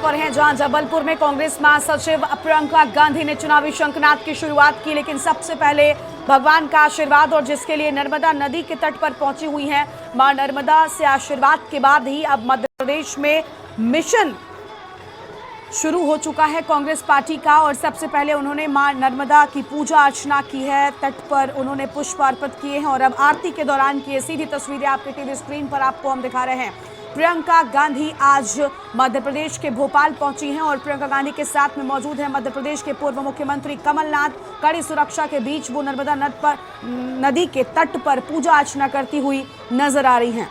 पर हैं, जहां जबलपुर में कांग्रेस महासचिव प्रियंका गांधी ने चुनावी शंखनाद की शुरुआत की। लेकिन सबसे पहले भगवान का आशीर्वाद, और जिसके लिए नर्मदा नदी के तट पर पहुंची हुई हैं। मां नर्मदा से आशीर्वाद के बाद ही अब मध्य प्रदेश में मिशन शुरू हो चुका है कांग्रेस पार्टी का, और सबसे पहले उन्होंने मां नर्मदा की पूजा अर्चना की है। तट पर उन्होंने पुष्प अर्पित किए हैं और अब आरती के दौरान की सीधी तस्वीरें आपके टीवी स्क्रीन पर आपको हम दिखा रहे हैं। प्रियंका गांधी आज मध्य प्रदेश के भोपाल पहुंची हैं और प्रियंका गांधी के साथ में मौजूद हैं मध्य प्रदेश के पूर्व मुख्यमंत्री कमलनाथ। कड़ी सुरक्षा के बीच वो नर्मदा नदी के तट पर पूजा अर्चना करती हुई नजर आ रही हैं।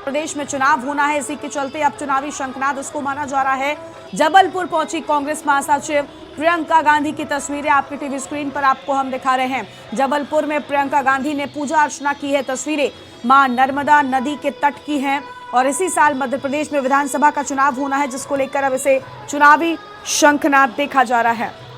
प्रदेश में चुनाव होना है, इसी के चलते अब चुनावी शंखनाद इसको माना जा रहा है। जबलपुर पहुंची कांग्रेस महासचिव प्रियंका गांधी की तस्वीरें आपके टीवी स्क्रीन पर आपको हम दिखा रहे हैं। जबलपुर में प्रियंका गांधी ने पूजा अर्चना की है। तस्वीरें मां नर्मदा नदी के तट की हैं और इसी साल मध्य प्रदेश में विधानसभा का चुनाव होना है, जिसको लेकर अब इसे चुनावी शंखनाद देखा जा रहा है।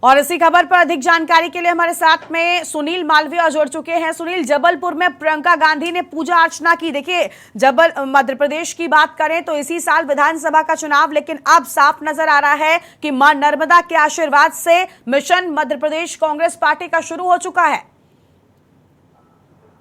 और इसी खबर पर अधिक जानकारी के लिए हमारे साथ में सुनील मालवीय जुड़ चुके हैं। सुनील, जबलपुर में प्रियंका गांधी ने पूजा अर्चना की। देखिए, मध्य प्रदेश की बात करें तो इसी साल विधानसभा का चुनाव, लेकिन अब साफ नजर आ रहा है कि मां नर्मदा के आशीर्वाद से मिशन मध्य प्रदेश कांग्रेस पार्टी का शुरू हो चुका है।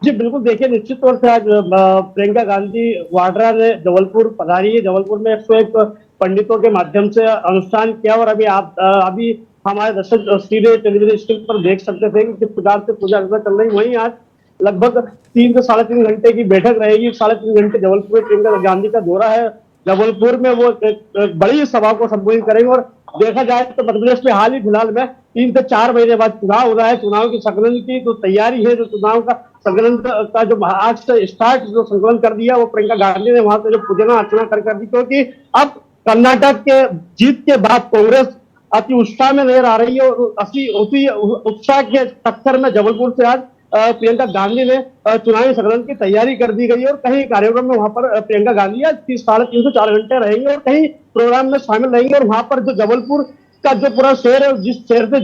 जी बिल्कुल, देखिए निश्चित तौर से आज प्रियंका गांधी वाड्रा ने जबलपुर पधारी है। जबलपुर में 101 पंडितों के माध्यम से अनुष्ठान किया और अभी हमारे दर्शक सीधे टेलीविजन स्क्रीन पर देख सकते थे कि किस प्रकार से पूजा अर्चना चल रही। वहीं आज लगभग 3 से 3.5 घंटे की बैठक रहेगी। 3.5 घंटे जबलपुर में प्रियंका गांधी का दौरा है। जबलपुर में वो एक बड़ी सभा को संबोधित करेंगे और देखा जाए तो मध्य प्रदेश में हाल ही फिलहाल में 3 से 4 महीने बाद चुनाव हो रहा है। चुनाव की संकलन की जो तैयारी है, जो चुनाव का संकलन का जो आज से स्टार्ट जो संकलन कर दिया, वो प्रियंका गांधी ने वहां से जो पूजा अर्चना कर दी, क्योंकि अब कर्नाटक के जीत के बाद कांग्रेस अति उत्साह में नजर आ रही है और उसी उत्साह के टक्कर में जबलपुर से आज प्रियंका गांधी ने चुनावी संकलन की तैयारी कर दी गई और कहीं कार्यक्रम में वहां पर प्रियंका गांधी आज 3.5 से 4 घंटे रहेंगे और कहीं प्रोग्राम में शामिल रहेंगे। और वहां पर जो जबलपुर का जो पूरा शहर है, जिस शहर से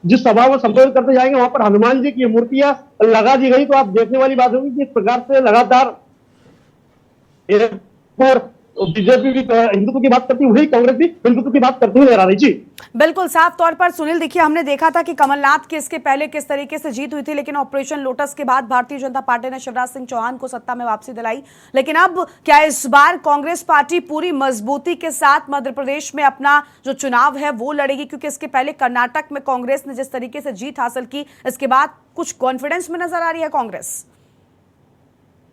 जिस सभा को संबोधित करते जाएंगे, वहां पर हनुमान जी की मूर्तियां लगा दी गई। तो आप देखने वाली बात होगी कि इस प्रकार से लगातार बीजेपी भी हिंदुत्व की बात करती हुई, कांग्रेस भी हिंदुत्व की बात करती हुई नजर आ रही। जी बिल्कुल, साफ तौर पर सुनील, देखिए हमने देखा था कि कमलनाथ की इसके पहले किस तरीके से जीत हुई थी, लेकिन ऑपरेशन लोटस के बाद भारतीय जनता पार्टी ने शिवराज सिंह चौहान को सत्ता में वापसी दिलाई। लेकिन अब क्या इस बार कांग्रेस पार्टी पूरी मजबूती के साथ मध्य प्रदेश में अपना जो चुनाव है वो लड़ेगी? क्योंकि इसके पहले कर्नाटक में कांग्रेस ने जिस तरीके से जीत हासिल की, इसके बाद कुछ कॉन्फिडेंस में नजर आ रही है कांग्रेस?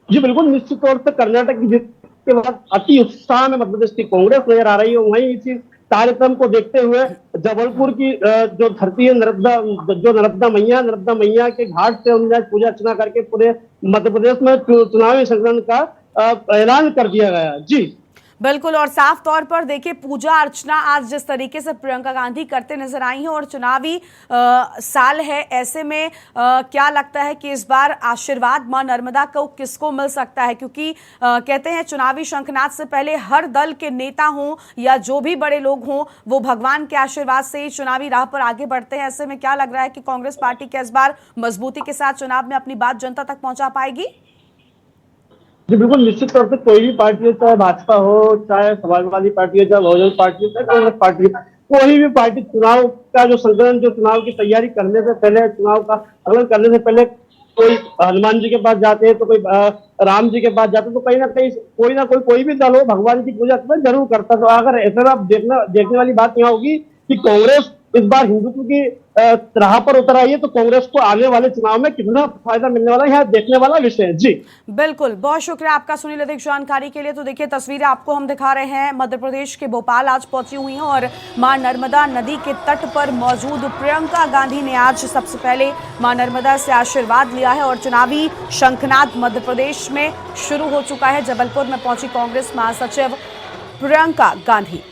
जी बिल्कुल, निश्चित तौर पर कर्नाटक की जीत के बाद अति उत्साह में मध्य प्रदेश की कांग्रेस नजर आ रही है। वहीं इसी कार्यक्रम को देखते हुए जबलपुर की जो धरती है नर्मदा मैया के घाट से उन्होंने पूजा अर्चना करके पूरे मध्य प्रदेश में चुनावी संकलन का ऐलान कर दिया गया। जी बिल्कुल, और साफ तौर पर देखिए पूजा अर्चना आज जिस तरीके से प्रियंका गांधी करते नजर आई हैं और चुनावी साल है, ऐसे में क्या लगता है कि इस बार आशीर्वाद मां नर्मदा को किसको मिल सकता है? क्योंकि कहते हैं चुनावी शंखनाद से पहले हर दल के नेता हों या जो भी बड़े लोग हों, वो भगवान के आशीर्वाद से ही चुनावी राह पर आगे बढ़ते हैं। ऐसे में क्या लग रहा है कि कांग्रेस पार्टी के इस बार मजबूती के साथ चुनाव में अपनी बात जनता तक पहुंचा पाएगी? जी बिल्कुल, निश्चित तौर पे कोई भी पार्टी हो, चाहे भाजपा हो, चाहे समाजवादी पार्टी हो, चाहे बहुजन पार्टी हो, चाहे कांग्रेस पार्टी हो, कोई भी पार्टी चुनाव का जो संकलन, जो चुनाव की तैयारी करने से पहले, चुनाव का संकलन करने से पहले कोई हनुमान जी के पास जाते हैं तो कोई राम जी के पास जाते हैं, तो कहीं ना कहीं कोई भी दल हो भगवान की पूजा जरूर करता। तो अगर ऐसा आप देखने वाली बात यहाँ होगी कि कांग्रेस इस बार हिंदुत्व की राह पर उतर आई है, तो कांग्रेस को आने वाले चुनाव में कितना फायदा मिलने वाला है, यह देखने वाला विषय है। जी बिल्कुल, बहुत शुक्रिया आपका सुनील अधिक जानकारी के लिए। तो देखिए तस्वीरें आपको हम दिखा रहे हैं, मध्य प्रदेश के भोपाल आज पहुंची हुई हैं और मां नर्मदा नदी के तट पर मौजूद प्रियंका गांधी ने आज सबसे पहले मां नर्मदा से आशीर्वाद लिया है और चुनावी शंखनाद मध्य प्रदेश में शुरू हो चुका है। जबलपुर में पहुंची कांग्रेस महासचिव प्रियंका गांधी।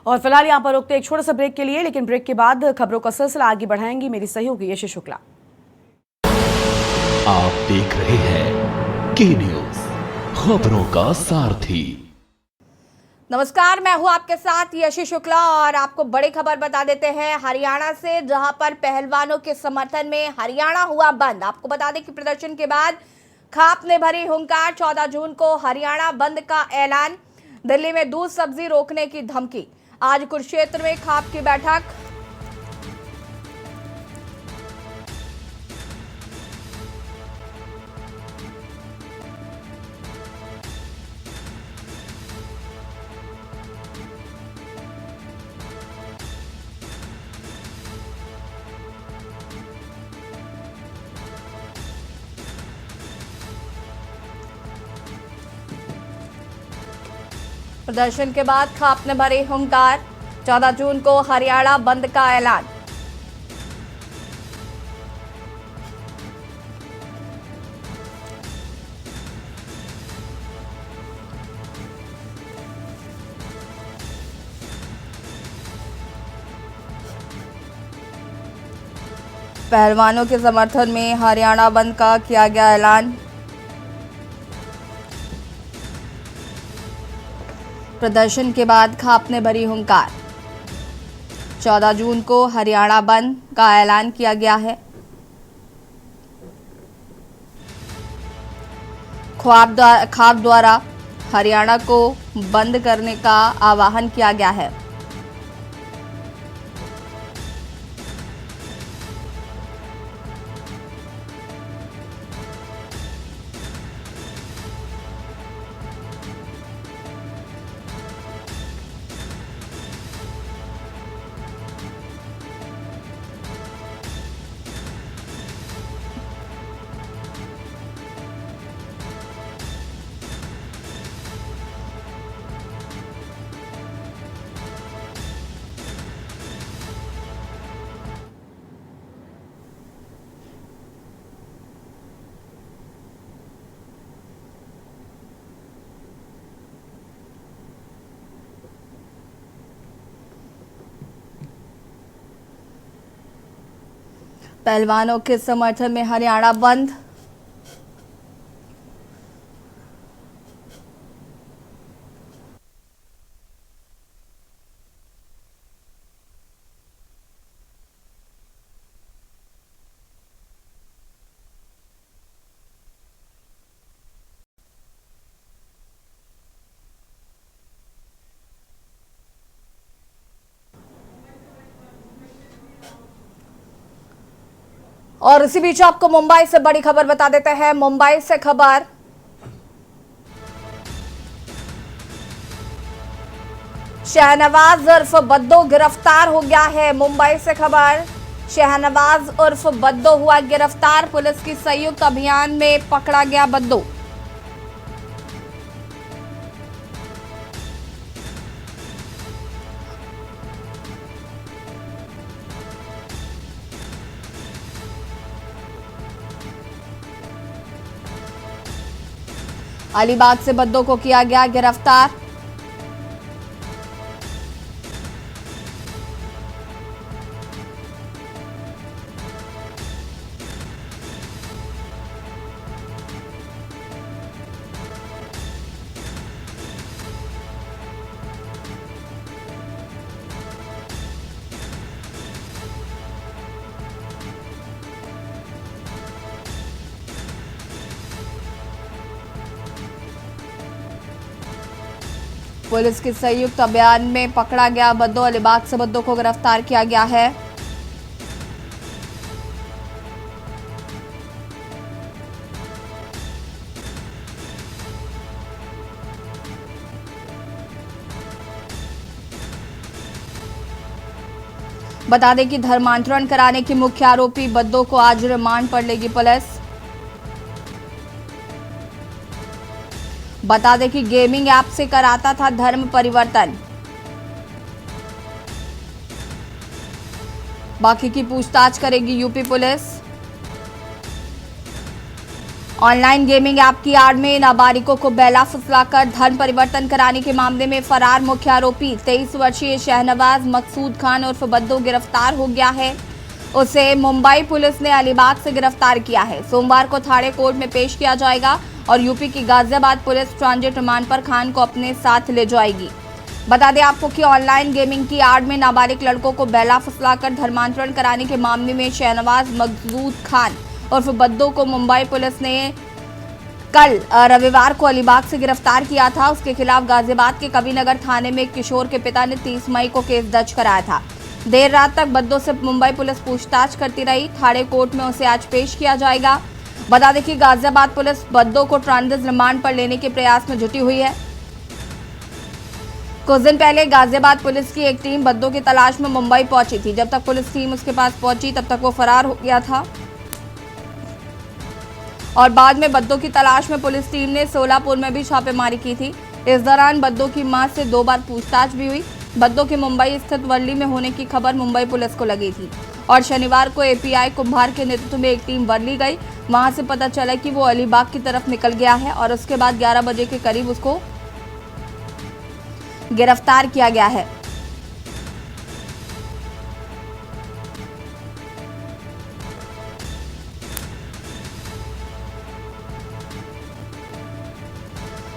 और फिलहाल यहां पर रुकते एक छोटे से ब्रेक के लिए, लेकिन ब्रेक के बाद खबरों का सिलसिला आगे बढ़ाएंगी मेरी सहयोगी यशी शुक्ला। आप देख रहे हैं के न्यूज, खबरों का सारथी। नमस्कार, मैं हूं आपके साथ यशी शुक्ला और आपको बड़ी खबर बता देते हैं हरियाणा से, जहां पर पहलवानों के समर्थन में हरियाणा हुआ बंद। आपको बता दें कि प्रदर्शन के बाद खाप ने भरी हुंकार। 14 जून को हरियाणा बंद का ऐलान। दिल्ली में दूध सब्जी रोकने की धमकी। आज कुरुक्षेत्र में खाप की बैठक। प्रदर्शन के बाद खाप ने भरे हुंकार। 14 जून को हरियाणा बंद का ऐलान। पहलवानों के समर्थन में हरियाणा बंद का किया गया ऐलान। प्रदर्शन के बाद खाप ने भरी हुंकार। 14 जून को हरियाणा बंद का ऐलान किया गया है। खाप द्वारा हरियाणा को बंद करने का आह्वान किया गया है। पहलवानों के समर्थन में हरियाणा बंद। और इसी बीच आपको मुंबई से बड़ी खबर बता देते हैं। मुंबई से खबर, शहनवाज उर्फ बद्दो गिरफ्तार हो गया है। मुंबई से खबर, शहनवाज उर्फ बद्दो हुआ गिरफ्तार। पुलिस की संयुक्त अभियान में पकड़ा गया बद्दो। अलीबाग से बद्दो को किया गया गिरफ्तार। पुलिस के संयुक्त अभियान में पकड़ा गया बद्दो। अलीबाग से बद्दो को गिरफ्तार किया गया है। बता दें कि धर्मांतरण कराने के मुख्य आरोपी बद्दो को आज रिमांड पर लेगी पुलिस। बता दें कि गेमिंग ऐप से कराता था धर्म परिवर्तन। बाकी की पूछताछ करेगी UP police. Online gaming app की आड़ में नाबालिगों को बेला फुसलाकर धर्म परिवर्तन कराने के मामले में फरार मुख्य आरोपी 23 वर्षीय शहनवाज मकसूद खान उर्फ बद्दो गिरफ्तार हो गया है। उसे मुंबई पुलिस ने अलीबाग से गिरफ्तार किया है। सोमवार को थाने कोर्ट में पेश किया जाएगा और यूपी की गाजियाबाद पुलिस ट्रांजिट रिमांड पर खान को अपने साथ ले जाएगी। बता दें आपको कि ऑनलाइन गेमिंग की आड़ में नाबालिग लड़कों को बहला फुसलाकर धर्मांतरण कराने के मामले में शहनवाज मकसूद खान उर्फ बद्दो को मुंबई पुलिस ने कल रविवार को अलीबाग से गिरफ्तार किया था। उसके खिलाफ गाजियाबाद के कबीरनगर थाने में एक किशोर के पिता ने 30 मई को केस दर्ज कराया था। देर रात तक बद्दो से मुंबई पुलिस पूछताछ करती रही। थाने कोर्ट में उसे आज पेश किया जाएगा। बता दें कि गाजियाबाद पुलिस बद्दो को ट्रांजिट रिमांड पर लेने के प्रयास में जुटी हुई है। कुछ दिन पहले गाजियाबाद पुलिस की एक टीम बद्दो की तलाश में मुंबई पहुंची थी। जब तक पुलिस टीम उसके पास पहुंची तब तक वो फरार हो गया था और बाद में बद्दो की तलाश में पुलिस टीम ने सोलापुर में भी छापेमारी की थी। इस दौरान बद्दो की मां से 2 बार पूछताछ भी हुई। बद्दो के मुंबई स्थित वर्ली में होने की खबर मुंबई पुलिस को लगी थी और शनिवार को एपीआई कुम्भार के नेतृत्व में एक टीम वर्ली गई। वहां से पता चला कि वो अलीबाग की तरफ निकल गया है और उसके बाद 11 बजे के करीब उसको गिरफ्तार किया गया है।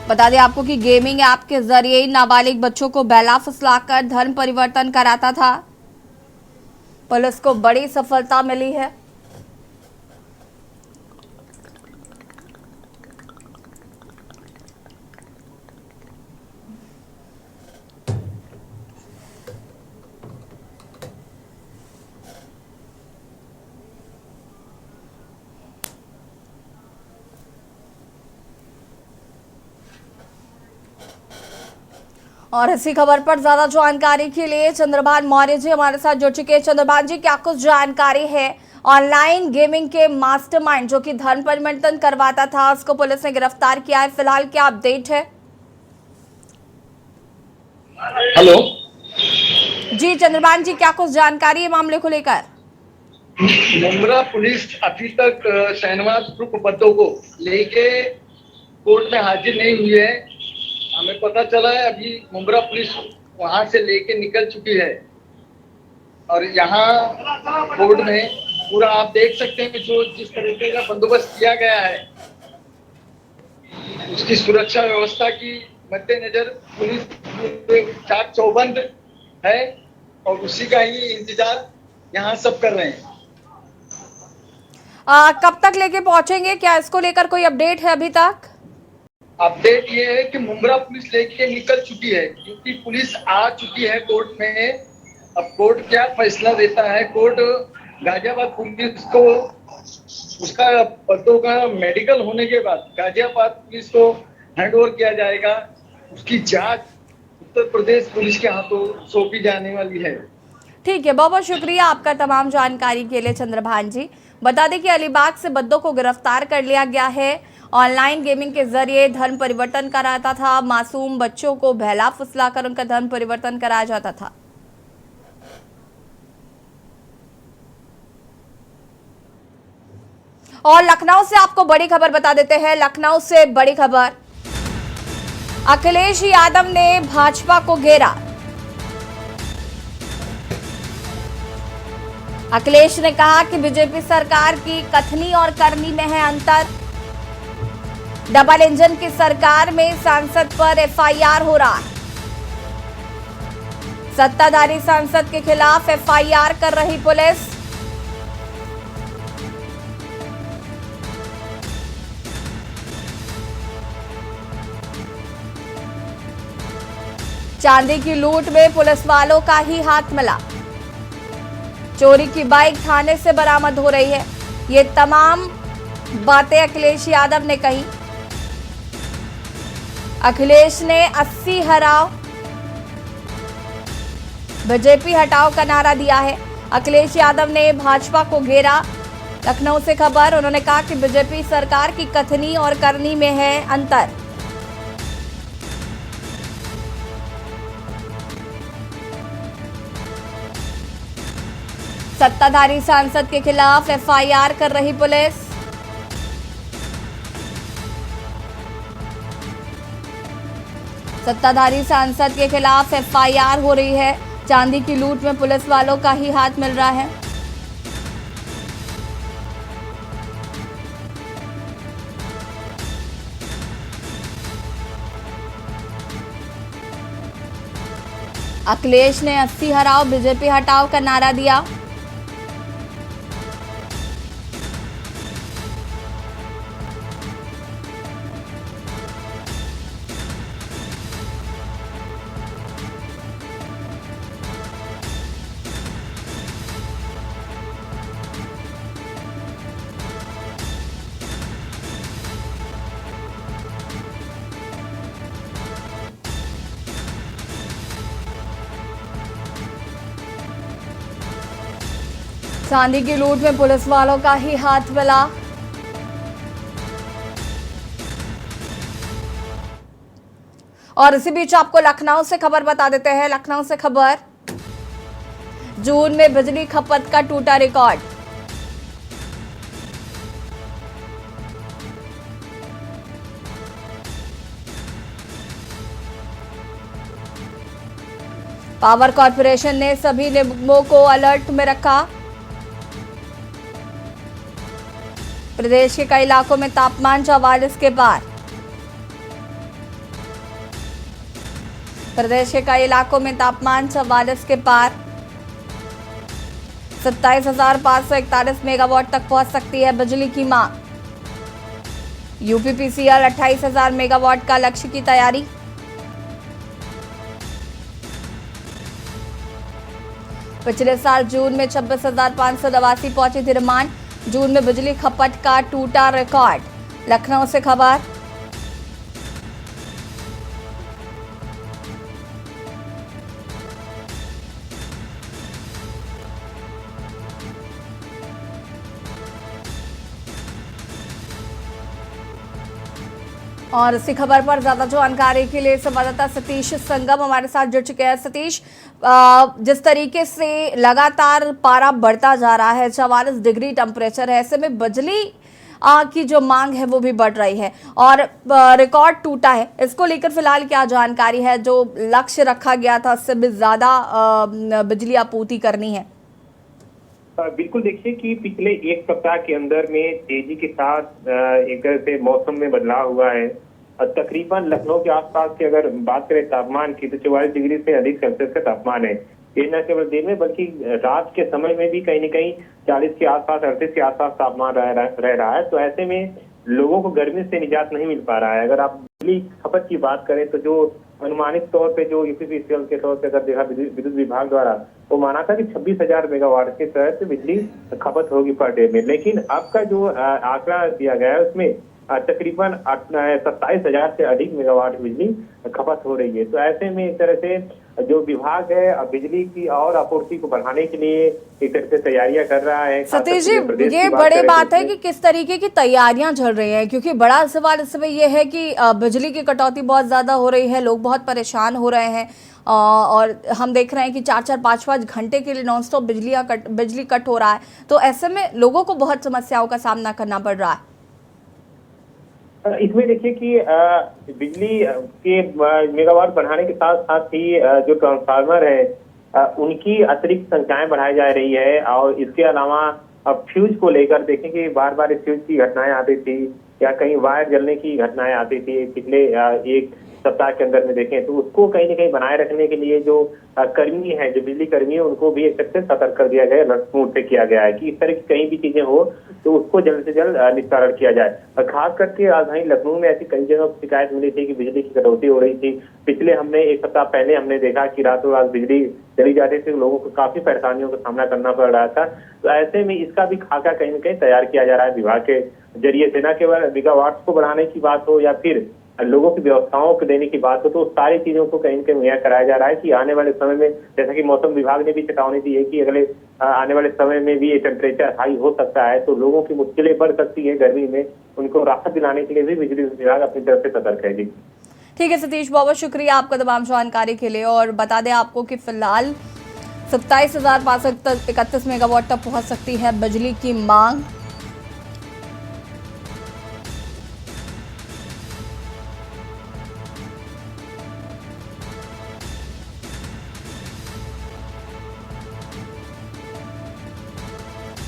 बता दें आपको कि गेमिंग ऐप के जरिए नाबालिग बच्चों को बहला फुसलाकर धर्म परिवर्तन कराता था। पुलिस को बड़ी सफलता मिली है। और इसी खबर पर ज्यादा जानकारी के लिए चंद्रभान मौर्य जी हमारे साथ जुड़ चुके हैं। चंद्रभान जी, क्या कुछ जानकारी है? ऑनलाइन गेमिंग के मास्टरमाइंड जो कि धर्म परिवर्तन करवाता था, उसको पुलिस ने गिरफ्तार किया है। फिलहाल क्या अपडेट है? हेलो जी चंद्रभान जी, क्या कुछ जानकारी है मामले को लेकर? मुंब्रा पुलिस अभी तक शहनवाज ग्रुप बद्दो को लेके कोर्ट में हाजिर नहीं हुई है। हमें पता चला है अभी मुंब्रा पुलिस वहां से लेके निकल चुकी है और यहाँ कोर्ट में पूरा आप देख सकते हैं कि जो जिस तरीके का बंदोबस्त किया गया है, उसकी सुरक्षा व्यवस्था की मद्देनजर पुलिस चाक चौबंद है और उसी का ही इंतजार यहाँ सब कर रहे हैं। कब तक लेके पहुंचेंगे? क्या इसको लेकर कोई अपडेट है अभी तक? अपडेट ये है कि मुंब्रा पुलिस लेके निकल चुकी है क्योंकि पुलिस आ चुकी है कोर्ट में। अब कोर्ट क्या फैसला देता है? कोर्ट गाजियाबाद पुलिस को उसका बद्दो का मेडिकल होने के बाद गाजियाबाद पुलिस को हैंड ओवर किया जाएगा। उसकी जांच उत्तर प्रदेश पुलिस के हाथों सौंपी जाने वाली है। ठीक है, बहुत बहुत शुक्रिया आपका तमाम जानकारी के लिए चंद्रभान जी। बता दें कि अलीबाग से बद्दो को गिरफ्तार कर लिया गया है। ऑनलाइन गेमिंग के जरिए धर्म परिवर्तन कराता था। मासूम बच्चों को बहला फुसलाकर उनका धर्म परिवर्तन कराया जाता था। और लखनऊ से आपको बड़ी खबर बता देते हैं। लखनऊ से बड़ी खबर, अखिलेश यादव ने भाजपा को घेरा। अखिलेश ने कहा कि बीजेपी सरकार की कथनी और करनी में है अंतर। डबल इंजन की सरकार में सांसद पर एफआईआर हो रहा है। सत्ताधारी सांसद के खिलाफ एफआईआर कर रही पुलिस। चांदी की लूट में पुलिस वालों का ही हाथ मिला। चोरी की बाइक थाने से बरामद हो रही है। ये तमाम बातें अखिलेश यादव ने कही। अखिलेश ने 80 हराओ बीजेपी हटाओ का नारा दिया है। अखिलेश यादव ने भाजपा को घेरा। लखनऊ से खबर, उन्होंने कहा कि बीजेपी सरकार की कथनी और करनी में है अंतर। सत्ताधारी सांसद के खिलाफ एफआईआर कर रही पुलिस। सत्ताधारी सांसद के खिलाफ एफआईआर हो रही है। चांदी की लूट में पुलिस वालों का ही हाथ मिल रहा है। अखिलेश ने 80 हराओ बीजेपी हटाओ का नारा दिया। चांदी की लूट में पुलिस वालों का ही हाथ मिला। और इसी बीच आपको लखनऊ से खबर बता देते हैं। लखनऊ से खबर, जून में बिजली खपत का टूटा रिकॉर्ड। पावर कॉर्पोरेशन ने सभी निगमों को अलर्ट में रखा। प्रदेश के कई इलाकों में तापमान 44 के पार। प्रदेश के कई इलाकों में तापमान 44 के पार। 27,541 मेगावाट तक पहुंच सकती है बिजली की मांग। यूपीपीसीएल 28,000 मेगावाट का लक्ष्य की तैयारी। पिछले साल जून में 26,589 पहुंची थी डिमांड। जून में बिजली खपत का टूटा रिकॉर्ड। लखनऊ से खबर, और इसी खबर पर ज्यादा जानकारी के लिए संवाददाता सतीश संगम हमारे साथ जुड़ चुके हैं। सतीश, जिस तरीके से लगातार पारा बढ़ता जा रहा है, 44 डिग्री टेम्परेचर है, ऐसे में बिजली की जो मांग है वो भी बढ़ रही है और रिकॉर्ड टूटा है। इसको लेकर फिलहाल क्या जानकारी है? जो लक्ष्य रखा गया था उससे भी ज्यादा बिजली आपूर्ति करनी है। बिल्कुल, देखिए कि पिछले एक सप्ताह के अंदर में तेजी के साथ एक तरह से मौसम में बदलाव हुआ है। तकरीबन लखनऊ के आसपास की अगर बात करें तापमान की, तो 44 डिग्री से अधिक सेल्सियस का तापमान है। ये न केवल दिन में बल्कि रात के समय में भी कहीं न कहीं 40 के आसपास, 38 के आसपास तापमान रह रहा है। तो ऐसे में लोगों को गर्मी से निजात नहीं मिल पा रहा है। अगर आप बिजली खपत की बात करें तो जो अनुमानित तौर पे जो यूपीपीसीएल के तौर पे अगर देखा विद्युत विभाग द्वारा, वो माना था कि 26,000 मेगावाट की तरह से बिजली खपत होगी पर डे में। लेकिन अब का जो आंकड़ा दिया गया है उसमें तकरीबन 27,000 से अधिक मेगावाट बिजली खपत हो रही है। तो ऐसे में एक तरह से जो विभाग है बिजली की और आपूर्ति को बढ़ाने के लिए एक तरह से तैयारियां कर रहा है। सतीश जी, ये बड़ी बात है कि किस तरीके की तैयारियां चल रही हैं, क्योंकि बड़ा सवाल इस समय ये है कि बिजली की कटौती बहुत ज्यादा हो रही है, लोग बहुत परेशान हो रहे हैं और हम देख रहे हैं कि 4-4, 5-5 घंटे के लिए नॉनस्टॉप बिजली कट हो रहा है। तो ऐसे में लोगों को बहुत समस्याओं का सामना करना पड़ रहा है। इसमें देखिए कि बिजली के मेगावाट बढ़ाने के साथ साथ ही जो ट्रांसफार्मर है उनकी अतिरिक्त संख्याएं बढ़ाई जा रही है। और इसके अलावा अब फ्यूज को लेकर देखें कि बार बार फ्यूज की घटनाएं आती थी या कहीं वायर जलने की घटनाएं आती थी। पिछले एक सप्ताह के अंदर में देखें तो उसको कहीं न कहीं बनाए रखने के लिए जो कर्मी है, जो बिजली कर्मी है, उनको भी एक तरह से सतर्क कर दिया गया, अलर्ट मोड से किया गया है कि इस तरह की कहीं भी चीजें हो तो उसको जल्द से जल्द निस्तारण किया जाए। और खास करके राजधानी लखनऊ में ऐसी कई जगह शिकायत मिली थी कि बिजली की कटौती हो रही थी। पिछले हमने एक सप्ताह पहले हमने देखा कि रातों रात बिजली चली जाती थी, लोगों को काफी परेशानियों का सामना करना पड़ रहा था। तो ऐसे में इसका भी खाका कहीं न कहीं तैयार किया जा रहा है विभाग के जरिए से। न केवल मेगावाट्स को बढ़ाने की बात हो या फिर लोगों की व्यवस्थाओं को देने की बात हो, तो सारी चीजों को कहीं न कहीं मुहैया कराया जा रहा है कि आने वाले समय में, जैसा कि मौसम विभाग ने भी चेतावनी दी है कि अगले आने वाले समय में भी ये टेम्परेचर हाई हो सकता है, तो लोगों की मुश्किलें बढ़ सकती है गर्मी में। उनको राहत दिलाने के लिए भी बिजली विभाग अपनी तरफ से सतर्क है। जी ठीक है सतीश, बहुत बहुत शुक्रिया आपका तमाम जानकारी के लिए। और बता दें आपको कि फिलहाल 27,531 मेगावाट तक पहुंच सकती है बिजली की मांग।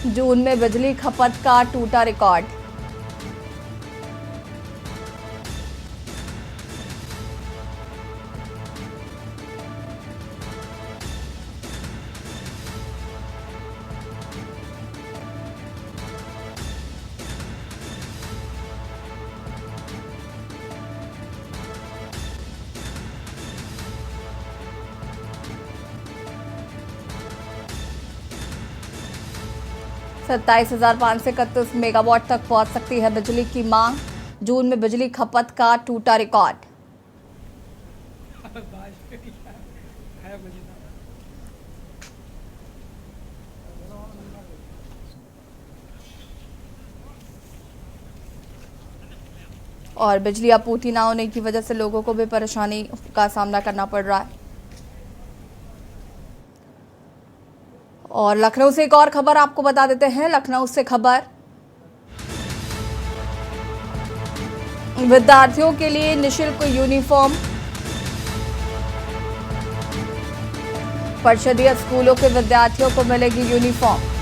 जून में बिजली खपत का टूटा रिकॉर्ड। 27,531 मेगावाट तक पहुंच सकती है बिजली की मांग। जून में बिजली खपत का टूटा रिकॉर्ड। और बिजली आपूर्ति न होने की वजह से लोगों को भी परेशानी का सामना करना पड़ रहा है। और लखनऊ से एक और खबर आपको बता देते हैं। लखनऊ से खबर, विद्यार्थियों के लिए निःशुल्क यूनिफॉर्म। परिषदीय स्कूलों के विद्यार्थियों को मिलेगी यूनिफॉर्म।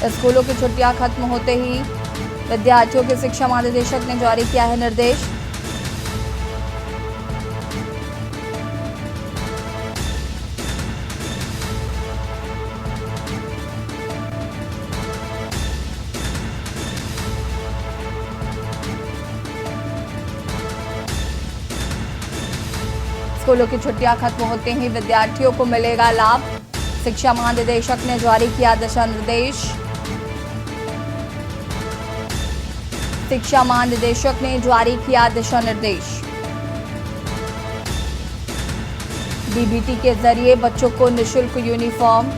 स्कूलों की छुट्टियां खत्म होते ही विद्यार्थियों के शिक्षा महानिदेशक ने जारी किया है निर्देश। स्कूलों की छुट्टियां खत्म होते ही विद्यार्थियों को मिलेगा लाभ। शिक्षा महानिदेशक ने जारी किया दिशा निर्देश। शिक्षा महानिदेशक ने जारी किया दिशा निर्देश। डीबीटी के जरिए बच्चों को निःशुल्क यूनिफॉर्म।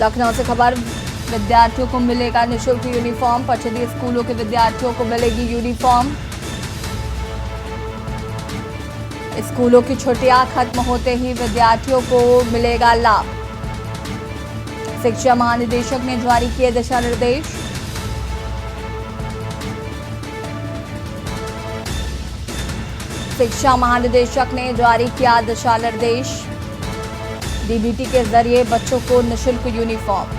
लखनऊ से खबर, विद्यार्थियों को मिलेगा निःशुल्क यूनिफॉर्म। परिषदीय स्कूलों के विद्यार्थियों को मिलेगी यूनिफॉर्म। स्कूलों की छुट्टियां खत्म होते ही विद्यार्थियों को मिलेगा लाभ। शिक्षा महानिदेशक ने जारी किए दिशा निर्देश। शिक्षा महानिदेशक ने जारी किया दिशा निर्देश। डीबीटी के जरिए बच्चों को निःशुल्क यूनिफॉर्म।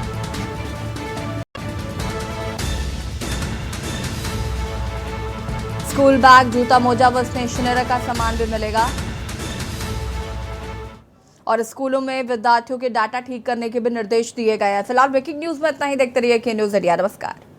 स्कूल बैग, जूता, मोजा व स्टेशनरी का सामान भी मिलेगा। और स्कूलों में विद्यार्थियों के डाटा ठीक करने के भी निर्देश दिए गए हैं। फिलहाल ब्रेकिंग न्यूज में इतना ही। देखते रहिए के न्यूज इंडिया। नमस्कार।